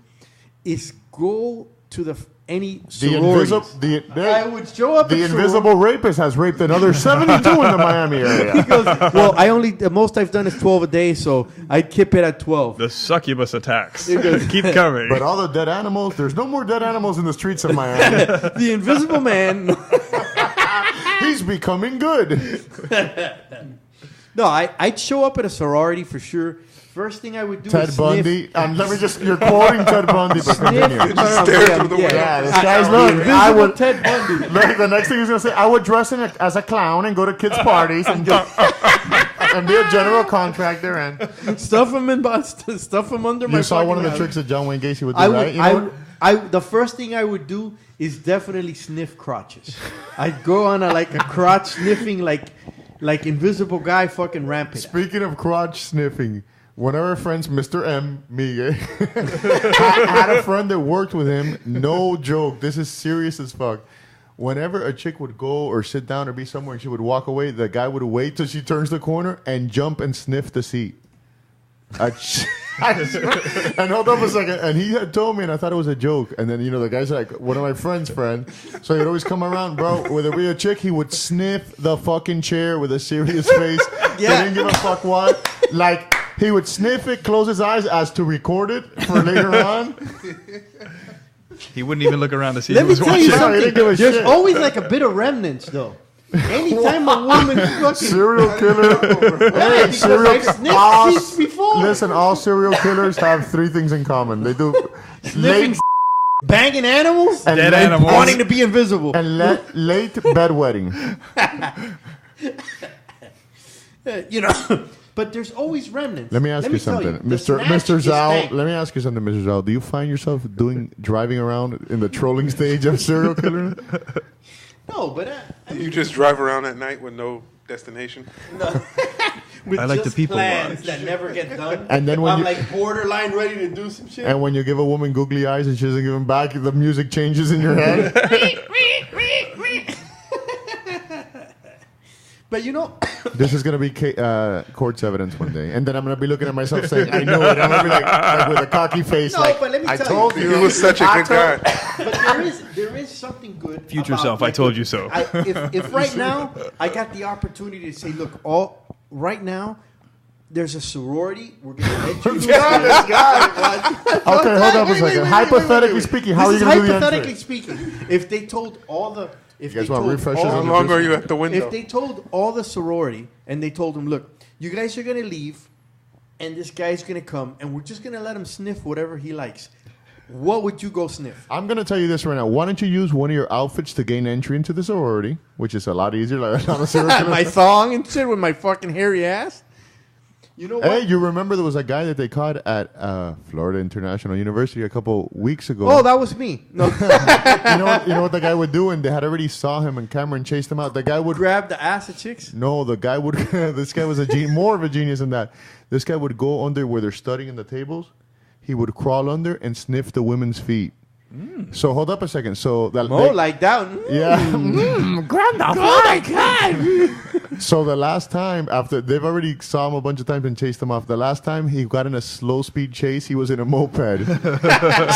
is go to any The sororities. invisible, I would show up the at invisible rapist has raped another 72 in the Miami area. well, the most I've done is 12 a day, so I'd keep it at 12. The succubus attacks. It goes- Keep coming. But all the dead animals, there's no more dead animals in the streets of Miami. The Invisible Man. He's becoming good. No, I'd show up at a sorority for sure. First thing I would do Ted is Bundy. You're quoting Ted Bundy, but continue. Stare through the window. Yeah, this guy's look. I I would would. Ted Bundy. Look, the next thing he's gonna say, I would dress as a clown and go to kids' parties and and be a general contractor. And Stuff him under my. you saw one of the fucking tricks that John Wayne Gacy would do, I would. right? You know what? The first thing I would do is definitely sniff crotches. I'd go on a crotch sniffing like invisible guy fucking rampant. Speaking of crotch sniffing, one of our friends, Mr. M, me, had a friend that worked with him. No joke. This is serious as fuck. Whenever a chick would go or sit down or be somewhere and she would walk away, the guy would wait till she turns the corner and jump and sniff the seat. And hold up a second. And he had told me, and I thought it was a joke. And then, the guy's like, one of my friend's friend. So he'd always come around, bro. Whether it be a chick, he would sniff the fucking chair with a serious face. Yeah. He didn't give a fuck what. Like, he would sniff it, close his eyes as to record it for later on. He wouldn't even look around to see Let who me was tell you watching. No, he didn't give a something. There's shit. always a bit of remnants though. Anytime a woman fucking Serial killer. yeah, because serial I've sniffed all- seats before. Listen, all serial killers have three things in common. They do Sniffing, banging animals, and Dead late, animals. wanting to be invisible. and late bedwetting. But there's always remnants. Let me ask you tell something, the Mr. snatch Mr. is Zhao. stank. Let me ask you something, Mr. Zhao. Do you find yourself driving around in the trolling stage of serial killer? No, but You just drive around at night with no destination. with I like just the people plans watch. that never get done. And then when I'm you- like borderline ready to do some shit. And when you give a woman googly eyes and she doesn't give them back, the music changes in your head. But This is gonna be court's evidence one day, and then I'm gonna be looking at myself saying, "I know it." I'm gonna be like with a cocky face, No, like, but let me "I tell told you. you." He was such a I good told- guy. but there is something good. Future about, self, I told you so. If right now I got the opportunity to say, look, right now there's a sorority. We're going to let you do God, this guy. Okay, hold up a Wait, second. wait, Hypothetically wait. speaking, how are This you is gonna do the hypothetically entry? speaking, if they told all the, if You guys they want told refreshes all- How on the long are you at the window? if they told all the sorority and they told them, look, you guys are going to leave, and this guy's going to come, and we're just going to let him sniff whatever he likes. What would you go sniff? I'm gonna tell you this right now. Why don't you use one of your outfits to gain entry into the sorority, which is a lot easier, like on a serial killer. My thong and shit with my fucking hairy ass. You know what? Hey, you remember there was a guy that they caught at Florida International University a couple weeks ago? Oh, that was me. No, you know what the guy would do, and they had already saw him on camera and chased him out. The guy would grab the ass of chicks. No, the guy would. This guy was more of a genius than that. This guy would go under where they're studying in the tables. He would crawl under and sniff the women's feet. So hold up a second. So that Oh, like that. yeah. Oh my God. So the last time after they've already saw him a bunch of times and chased him off. The last time he got in a slow speed chase, he was in a moped.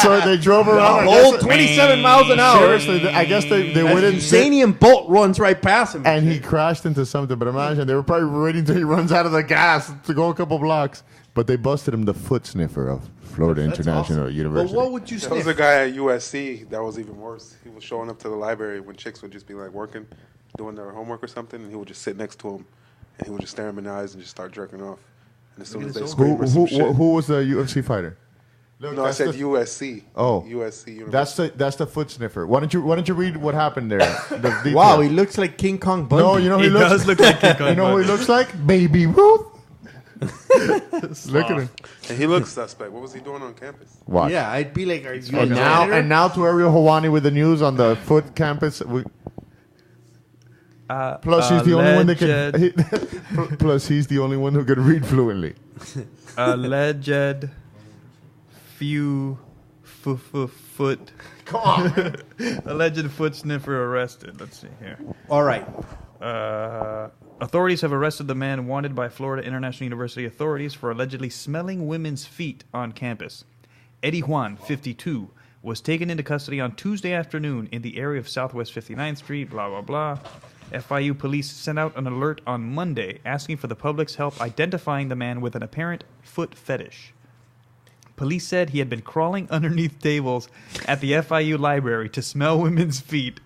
So they drove around. Whole 27 miles an hour. Seriously, I guess they went in. Usain Bolt runs right past him. And he crashed into something. But imagine they were probably waiting till he runs out of the gas to go a couple blocks. But they busted him, the foot sniffer of Florida International But University. what would you There was sniff? a guy at USC that was even worse. He was showing up to the library when chicks would just be like working, doing their homework or something, and he would just sit next to him, and he would just stare him in the eyes and just start jerking off. And as soon as they scream or some shit, who was the UFC fighter? Look, no, I said USC. Oh. USC. University. That's the foot sniffer. Why don't you read what happened there? The detail. Wow, he looks like King Kong Bundy. No, you know who He he looks. does look like King Kong. You know who he looks like? Baby Ruth. Look at him. And he looks suspect. What was he doing on campus? Watch. Yeah, I'd be like, are you And now to Ariel Hawani with the news on the foot campus. Plus, he's the only one that can. Plus, he's the only one who can read fluently. Alleged foot. Come on. Alleged foot sniffer arrested. Let's see here. All right. Authorities have arrested the man wanted by Florida International University authorities for allegedly smelling women's feet on campus. Eddie Juan, 52, was taken into custody on Tuesday afternoon in the area of Southwest 59th Street, blah, blah, blah. FIU police sent out an alert on Monday asking for the public's help identifying the man with an apparent foot fetish. Police said he had been crawling underneath tables at the FIU library to smell women's feet.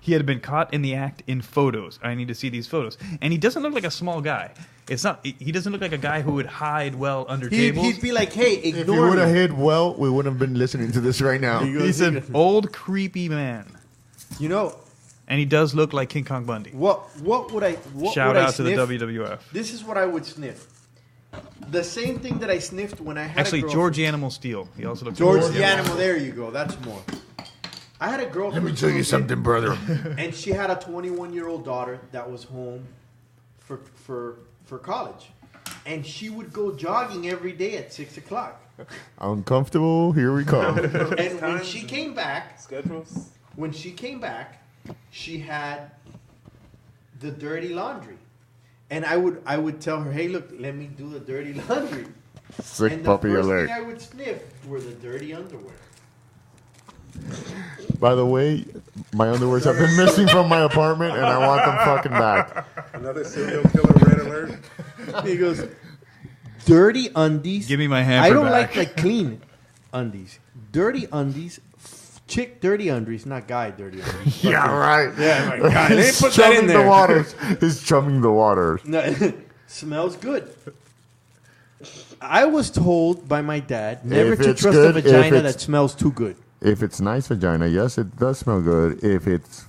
He had been caught in the act in photos. I need to see these photos. And he doesn't look like a small guy. It's not. He doesn't look like a guy who would hide well under tables. He'd be like, hey, If ignore you would have me. hid well, we wouldn't have been listening to this right now. He's an old, creepy man. You know, And he does look like King Kong Bundy. what would I what Shout would I out to the sniff? WWF. This is what I would sniff. The same thing that I sniffed when I had Actually, a girlfriend. George the Animal Steel. He also looks George like the Animal. There you go. That's more. I had a girlfriend. Let me tell you something, brother. And she had a 21-year-old daughter that was home for college, and she would go jogging every day at 6 o'clock. Uncomfortable. Here we come. And when she came back, Schedules? she had the dirty laundry, and I would tell her, hey, look, let me do the dirty laundry. Sick And the puppy first alert. thing I would sniff were the dirty underwear. By the way, my underwears have been missing from my apartment, and I want them fucking back. Another serial killer red alert? He goes, dirty undies. Give me my hamper I don't back. like clean undies. Dirty undies, chick dirty undies, not guy dirty undies. Yeah, right. Yeah, my God, they He's put that in chumming the there. waters. He's chumming the waters. No, smells good. I was told by my dad never If to it's trust good, a if vagina it's- that smells too good. If it's nice vagina, yes, it does smell good. If it's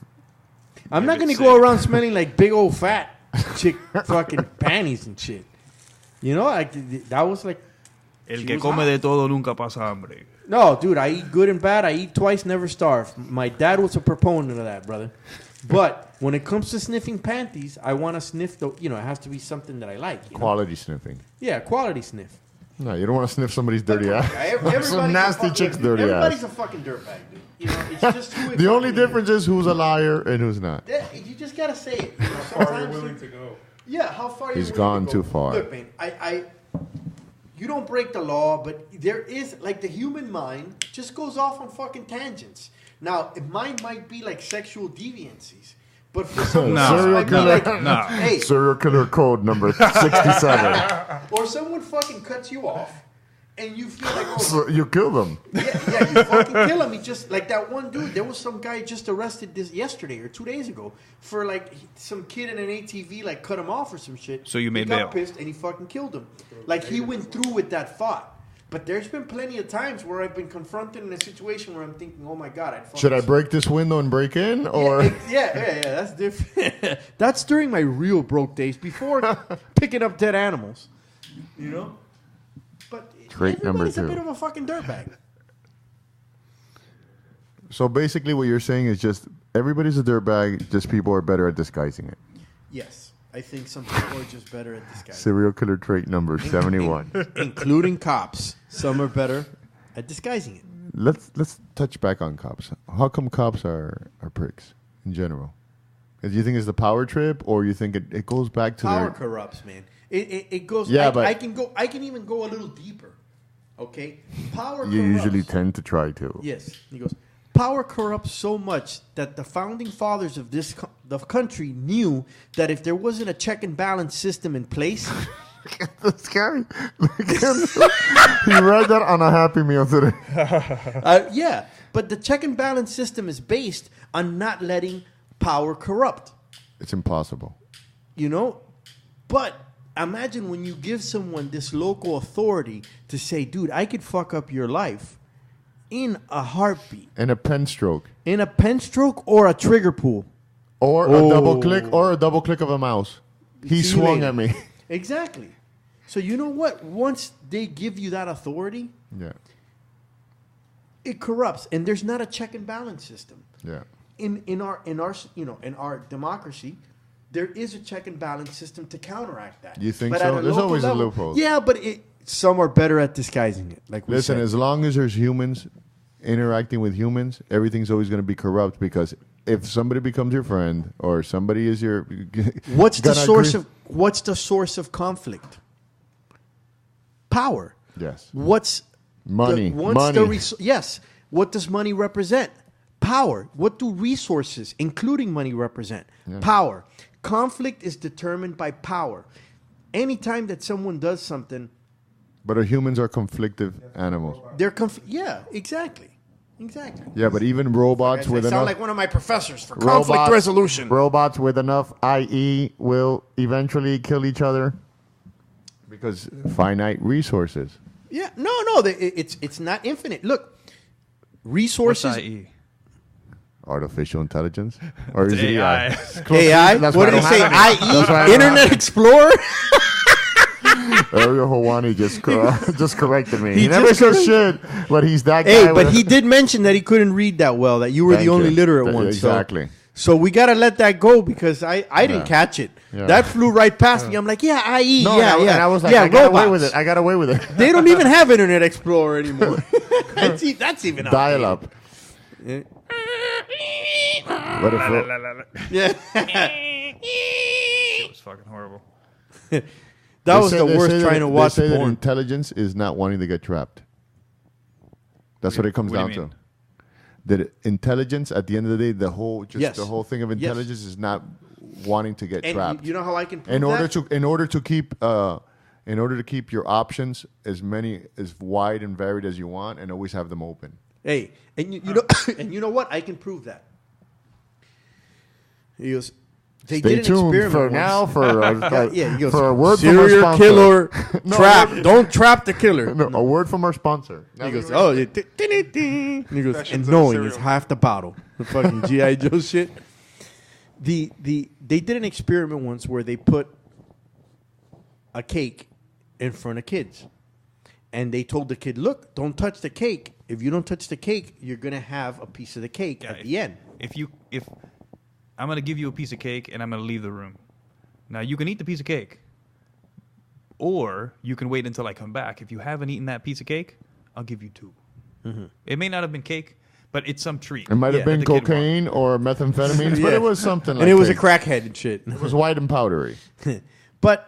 I'm not gonna go around smelling like big old fat chick fucking panties and shit. You know, that was like, El She que was come hot. de todo nunca pasa hambre. no, dude, I eat good and bad. I eat twice, never starve. My dad was a proponent of that, brother. But when it comes to sniffing panties, I want to sniff the, it has to be something that I like. You know? quality sniffing. Yeah, quality sniff. No, you don't want to sniff somebody's dirty ass. Everybody's Some a nasty fucking- chick's dirty Everybody's ass. a fucking dirtbag, dude. It's just who it The only fucking is. difference is who's a liar and who's not. You just gotta say it. How far are you Sometimes willing to go? Yeah, how far? He's you gone willing to too far. Look, man, you don't break the law, but there is like the human mind just goes off on fucking tangents. Now, mine might be like sexual deviancies, but for someone No. else, it Serial might be killer. like, No. hey, Serial killer code number 67. or someone fucking cuts you off, and you feel like, oh, So you kill them. yeah, you fucking kill him. He just like that one dude. There was some guy just arrested this yesterday or 2 days ago for like some kid in an ATV like cut him off or some shit. So you made he got bail. pissed and he fucking killed him. Like he went through with that thought. But there's been plenty of times where I've been confronted in a situation where I'm thinking, oh my god, I'd fucking Should I break this window and break in, or yeah, that's different. That's during my real broke days before picking up dead animals. You know. But Trait number everybody's a 2. bit of a fucking dirtbag. So basically, what you're saying is just everybody's a dirtbag. Just people are better at disguising it. Yes, I think some people are just better at disguising. Serial killer trait number 71. Including cops. Some are better at disguising it. Let's touch back on cops. How come cops are pricks in general? Do you think it's the power trip, or you think it goes back to Power their... corrupts, man. It goes. Yeah, but- I can even go a little deeper. Okay, power. You corrupts. usually tend to try to. Yes, he goes. Power corrupts so much that the founding fathers of the country knew that if there wasn't a check and balance system in place, That's scary. Look at him. He read that on a Happy Meal today. yeah. But the check and balance system is based on not letting power corrupt. It's impossible. You know, but imagine when you give someone this local authority to say, "Dude, I could fuck up your life." In a heartbeat. And a pen stroke. In a pen stroke or a trigger pull. Or a double click of a mouse. He See you swung later. at me. Exactly. So you know what? Once they give you that authority, Yeah. it corrupts, and there's not a check and balance system. Yeah. In our democracy, there is a check and balance system to counteract that. You think But so? at a There's local always a level- loophole. Yeah, but some are better at disguising it. Like we Listen, said. as long as there's humans interacting with humans, everything's always going to be corrupt, because if somebody becomes your friend or somebody is your... What's the gonna source of conflict? Power. Yes. What's Money. yes. What does money represent? Power. What do resources, including money, represent? Yeah. Power. Conflict is determined by power. Anytime that someone does something, But humans are conflictive animals. they're yeah, exactly. Yeah, but even robots with I sound enough... like one of my professors for conflict resolution. Robots with enough IE will eventually kill each other because finite resources. Yeah, no, it's not infinite. Look, What's resources. IE? Artificial intelligence? Or is It's it AI. AI. That's What why did I he say? don't have any. That's why I IE. don't Internet Explorer. Ariel Hawani just corrected me. He He never just says shit, but he's that guy. Hey, but with- he did mention that he couldn't read that well. That you were Thank the only you. literate one. Exactly. So we gotta let that go because I didn't Yeah. catch it. Yeah. That flew right past me. I'm like, yeah, IE, No, yeah, and yeah. I was like, yeah, I got away robots. with it. I got away with it. They don't even have Internet Explorer anymore. that's even Dial up. Yeah. What if Yeah. It was fucking horrible. That was the they worst say trying that, to watch They say that porn. intelligence is not wanting to get trapped. That's what it comes What do down you to. mean? That intelligence, at the end of the day, the whole Yes. thing of Yes. intelligence is not wanting to get And trapped. you know how I can prove in order that? in order to keep your options as wide and varied as you want, and always have them open. Hey, and you know, and you know what? I can prove that. He goes. They Stay did an tuned experiment for once. now for Yeah, he goes, for a word from our serial sponsor. killer No, trap. Don't trap the killer. No, a word from our sponsor. He goes, oh, yeah, and he goes, That shit's and in knowing cereal. is half the bottle. The fucking GI Joe shit. They did an experiment once where they put a cake in front of kids, and they told the kid, look, don't touch the cake. If you don't touch the cake, you're gonna have a piece of the cake at the end. If I'm gonna give you a piece of cake and I'm gonna leave the room. Now you can eat the piece of cake, or you can wait until I come back. If you haven't eaten that piece of cake, I'll give you 2. Mm-hmm. It may not have been cake, but it's some treat. It might have been that the kid cocaine or methamphetamines, but Yeah. it was something like And it was a cake. crackhead and shit. It was white and powdery. But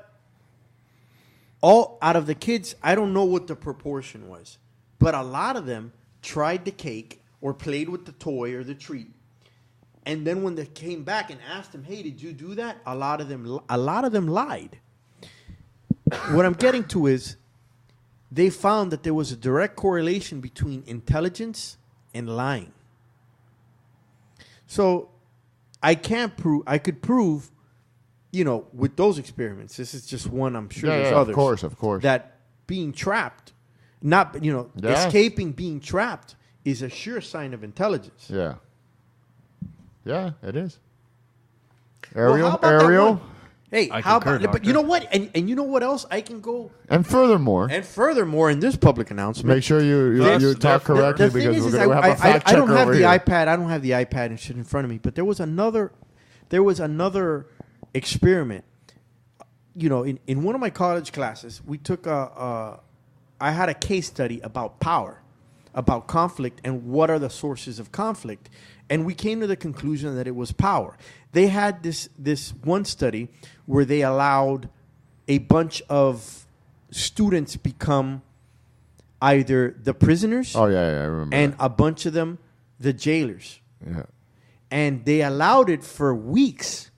all out of the kids, I don't know what the proportion was, but a lot of them tried the cake or played with the toy or the treat. And then when they came back and asked them, "Hey, did you do that?" A lot of them lied. What I'm getting to is they found that there was a direct correlation between intelligence and lying. So I could prove, with those experiments. This is just one. I'm sure there's others. Of course. That being trapped, escaping being trapped is a sure sign of intelligence. Yeah. Yeah, it is. Well, Ariel, how about that Ariel. one? Hey, I how concur, about? But doctor. you know what? And you know what else I can go? And furthermore, And furthermore, in this public announcement, make sure you Thus, talk therefore. correctly the thing because is we're going to have a fact I checker don't have over the here. iPad. I don't have the iPad and shit in front of me. But there was another experiment. In one of my college classes, we took I had a case study about power. about conflict and what are the sources of conflict. And we came to the conclusion that it was power. They had this one study where they allowed a bunch of students become either the prisoners Oh, yeah, I remember. and a bunch of them the jailers. Yeah. And they allowed it for weeks.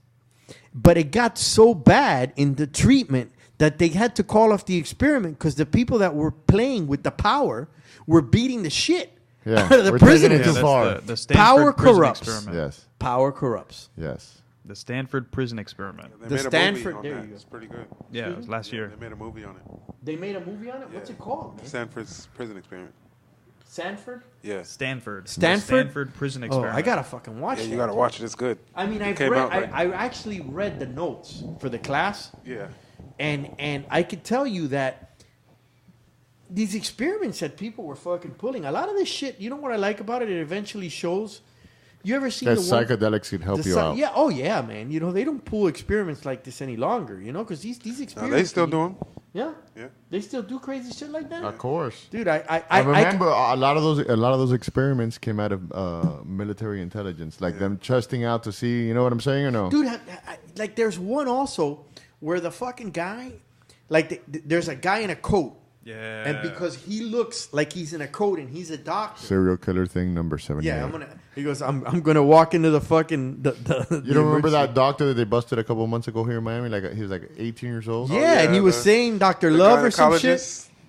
But it got so bad in the treatment that they had to call off the experiment because the people that were playing with the power were beating the shit Yeah. out of the We're taking prisoners. it too that's far. the Stanford Power prison corrupts. experiment. Yes. Power corrupts. Yes. The Stanford prison experiment. They The made a Stanford- movie there on you that. go. It's pretty good. Yeah, it was last year. They made a movie on it. They made a movie on it? What's it called, man? Stanford's prison experiment. Sanford? Yeah. Stanford. The Stanford? Stanford prison Oh, experiment. I gotta fucking watch Yeah, that. you gotta watch it. It's good. I mean, It came out, like- I actually read the notes for the class, Yeah. and I could tell you that these experiments that people were fucking pulling, a lot of this shit, you know what I like about it? It eventually shows. You ever seen That the one? psychedelics could help the you psy- out. Yeah, oh yeah, man. You know, they don't pull experiments like this any longer, you know, because these No, experiments. they still do them. Yeah? Yeah. They still do crazy shit like that? Of course. Dude, I I remember a lot of those experiments came out of military intelligence, like them testing out to see. You know what I'm saying or no? Dude, like there's one also where the fucking guy, like there's a guy in a coat. Yeah. And because he looks like he's in a coat and he's a doctor. Serial killer thing number 78. Yeah, he goes, I'm gonna walk into the fucking You don't remember that doctor that they busted a couple of months ago here in Miami? Like he was like 18 years old. Yeah, and he was saying Dr. Love or some shit.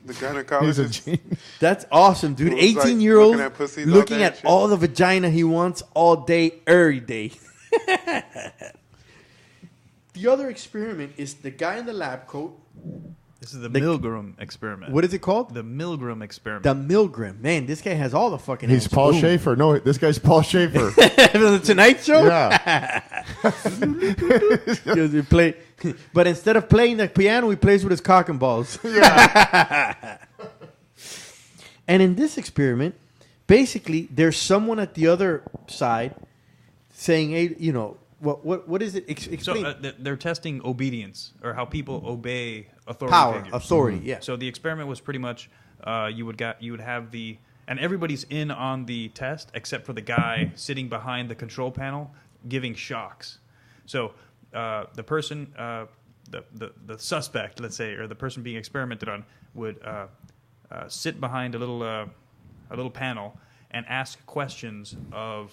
The He's a gynecologist. genius. That's awesome, dude. He was, like, 18-year-old looking at pussies all looking day at and shit. all the vagina he wants all day, every day. The other experiment is the guy in the lab coat. This is the Milgram experiment. What is it called? The Milgram experiment. The Milgram. Man, this guy has all the fucking He's answers. Paul Boom. Schaefer. No, this guy's Paul Schaefer. The Tonight Show? Yeah. Because we play, but instead of playing the piano, he plays with his cock and balls. And in this experiment, basically, there's someone at the other side saying, "Hey, you know, what is it? Explain." So they're testing obedience or how people obey authority Power, figures. authority, yeah. So the experiment was pretty much you would have the and everybody's in on the test except for the guy sitting behind the control panel giving shocks. So the person, the suspect, let's say, or the person being experimented on would sit behind a little panel and ask questions of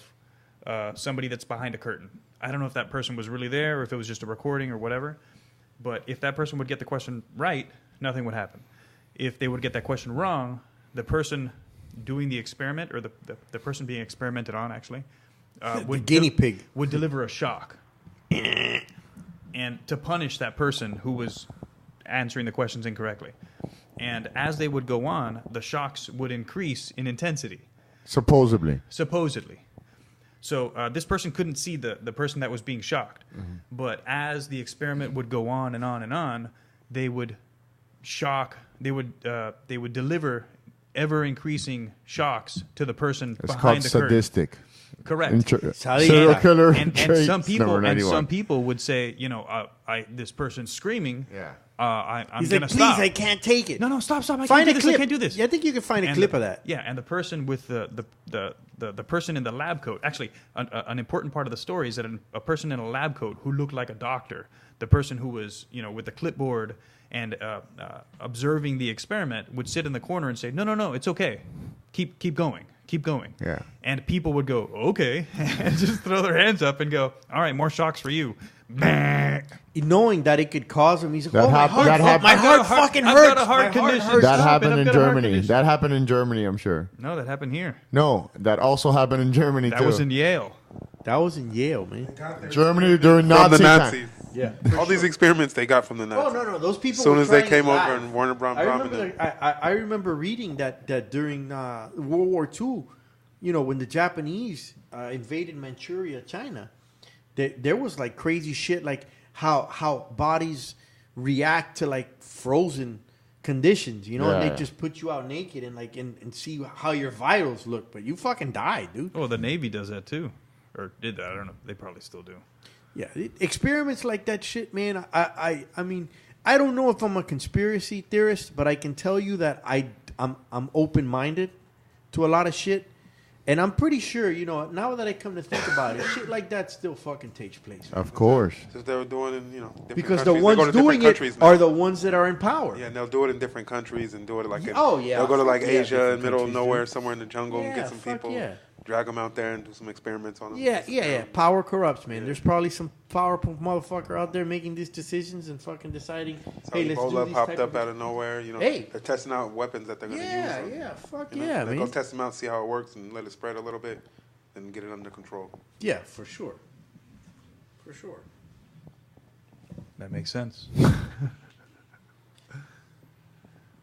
somebody that's behind a curtain. I don't know if that person was really there or if it was just a recording or whatever. But if that person would get the question right, nothing would happen. If they would get that question wrong, the person doing the experiment or the person being experimented on actually would guinea pig would deliver a shock. And to punish that person who was answering the questions incorrectly. And as they would go on, the shocks would increase in intensity. Supposedly. So this person couldn't see the person that was being shocked. Mm-hmm. But as the experiment would go on and on and on, they would deliver ever-increasing shocks to the person It's behind called the curtain. sadistic. Correct. Serial killer And traits some people number 91. and some people would say, you know, this person's screaming. Yeah. I'm He's gonna like, please, stop. I can't take it. No, stop! I Find can't do a this. clip. I can't do this. Yeah, I think you can find a And clip of that. Yeah, and the person with the person in the lab coat. Actually, an important part of the story is that a person in a lab coat who looked like a doctor, the person who was with the clipboard and observing the experiment, would sit in the corner and say, "No, it's okay. Keep going. Keep going." Yeah. And people would go, "Okay," and just throw their hands up and go, "All right, more shocks for you." Knowing that it could cause him, he's like, That "Oh, my hap- heart, that hap- my heart fucking hurts. I've got a heart My condition. hurts." That Stop it, happened I've in got a heart Germany. condition. That happened in Germany, I'm sure. No, that happened here. No, that also happened in Germany That too. was in Yale. That was in Yale, man. Germany during From Nazi the time. Nazis. Yeah. All these experiments they got from the Oh Nazis. no, those people. As soon were as they trying came it over live. and Warner Brown I bombing remember. them. I remember reading that during World War II, when the Japanese invaded Manchuria, China, there was like crazy shit, like how bodies react to like frozen conditions, and Yeah. they just put you out naked and like and see how your vitals look, but you fucking die, dude. Well, the Navy does that too, or did that? I don't know. They probably still do. Yeah, experiments like that shit, man. I mean, I don't know if I'm a conspiracy theorist, but I can tell you that I'm open minded to a lot of shit. And I'm pretty sure, you know, now that I come to think about it, shit like that still fucking takes place. Of course. Since they were doing it in, different Because countries. the They ones go to doing different it countries now. are the ones that are in power. Yeah, and they'll do it in different countries and do it like in, Oh, yeah. they'll go to Fuck like yeah, Asia different in middle of countries, nowhere, dude. somewhere in the jungle, and Yeah, get some fuck people, yeah. drag them out there and do some experiments on them. Yeah. Power corrupts, man. There's probably some powerful motherfucker out there making these decisions and fucking deciding, So hey, let's do Ebola these popped type up of... out of nowhere. Hey. They're testing out weapons that they're going to use. Yeah, fuck You know, yeah, they man. go test them out, see how it works, and let it spread a little bit, and get it under control. Yeah, for sure. For sure. That makes sense.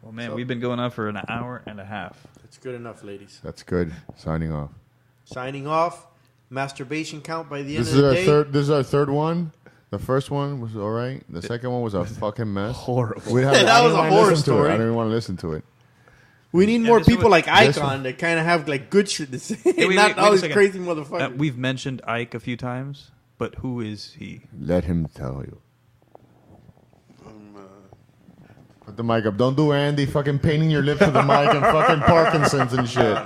Well, man, we've been going on for an hour and a half. That's good enough, ladies. That's good. Signing off. Signing off. Masturbation count by the end This of is the our day. third. This is our third one. The first one was all right. The second one was a fucking mess. Horrible. We That I was didn't a wanna horror listen to it. story. I didn't even want to listen to it. We need Yeah, more this is people what- like this Icon that kind of have like good shit to say. Hey, wait, Not wait all a these second. crazy motherfuckers. We've mentioned Ike a few times, but who is he? Let him tell you. Um, Put the mic up. Don't do Andy fucking painting your lips with the mic and fucking Parkinson's and shit.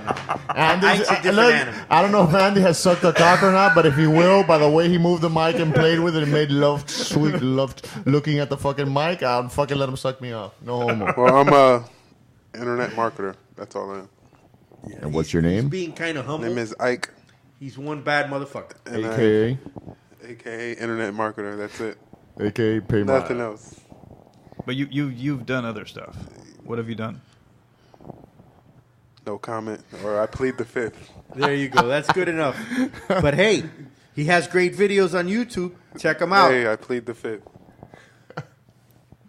Andy's, Ike's a different look, animal. I don't know if Andy has sucked a cock or not, but if he will, by the way he moved the mic and played with it and made love, sweet love, looking at the fucking mic, I'll fucking let him suck me off. No homo. well, I'm a internet marketer. That's all I am. And what's your He's name? being kind of humble. Name is Ike, He's one bad motherfucker. and AKA? AKA internet marketer. That's it. AKA pay my. Nothing else. But you've done other stuff. What have you done? No comment, or I plead the fifth. There you go. That's good enough. But hey, he has great videos on YouTube. Check him out. Hey, I plead the fifth.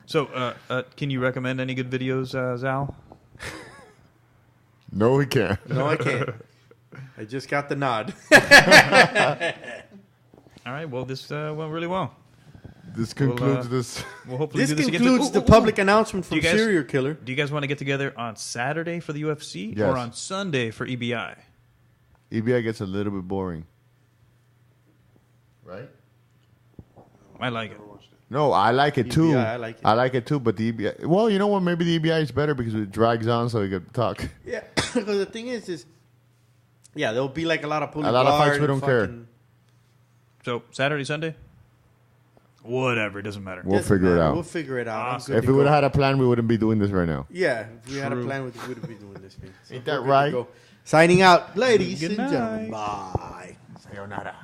So, can you recommend any good videos, Zal? No, he can't. No, I can't. I just got the nod. All right. Well, this went really well. This concludes Well, this. We'll hopefully This do this again. concludes the public announcement Do from you guys- Serial Killer. Do you guys want to get together on Saturday for the UFC Yes. or on Sunday for EBI? EBI gets a little bit boring. Right? I like it. No, I like it too. EBI, I like it. I like it too, but the EBI. Well, you know what? Maybe the EBI is better because it drags on, so we can talk. Yeah, because the thing is, yeah, there'll be like a lot of A lot of fights we don't care. So Saturday, Sunday, whatever. It doesn't matter. We'll figure it out. We'll figure it out. I'm Awesome. good If to we would go. have had a plan, we wouldn't be doing this right now. Yeah, if we had a True. plan, we would be doing this, man. So Ain't we're that good to right? go. Signing out, ladies Good and gentlemen. night. Bye. Sayonara.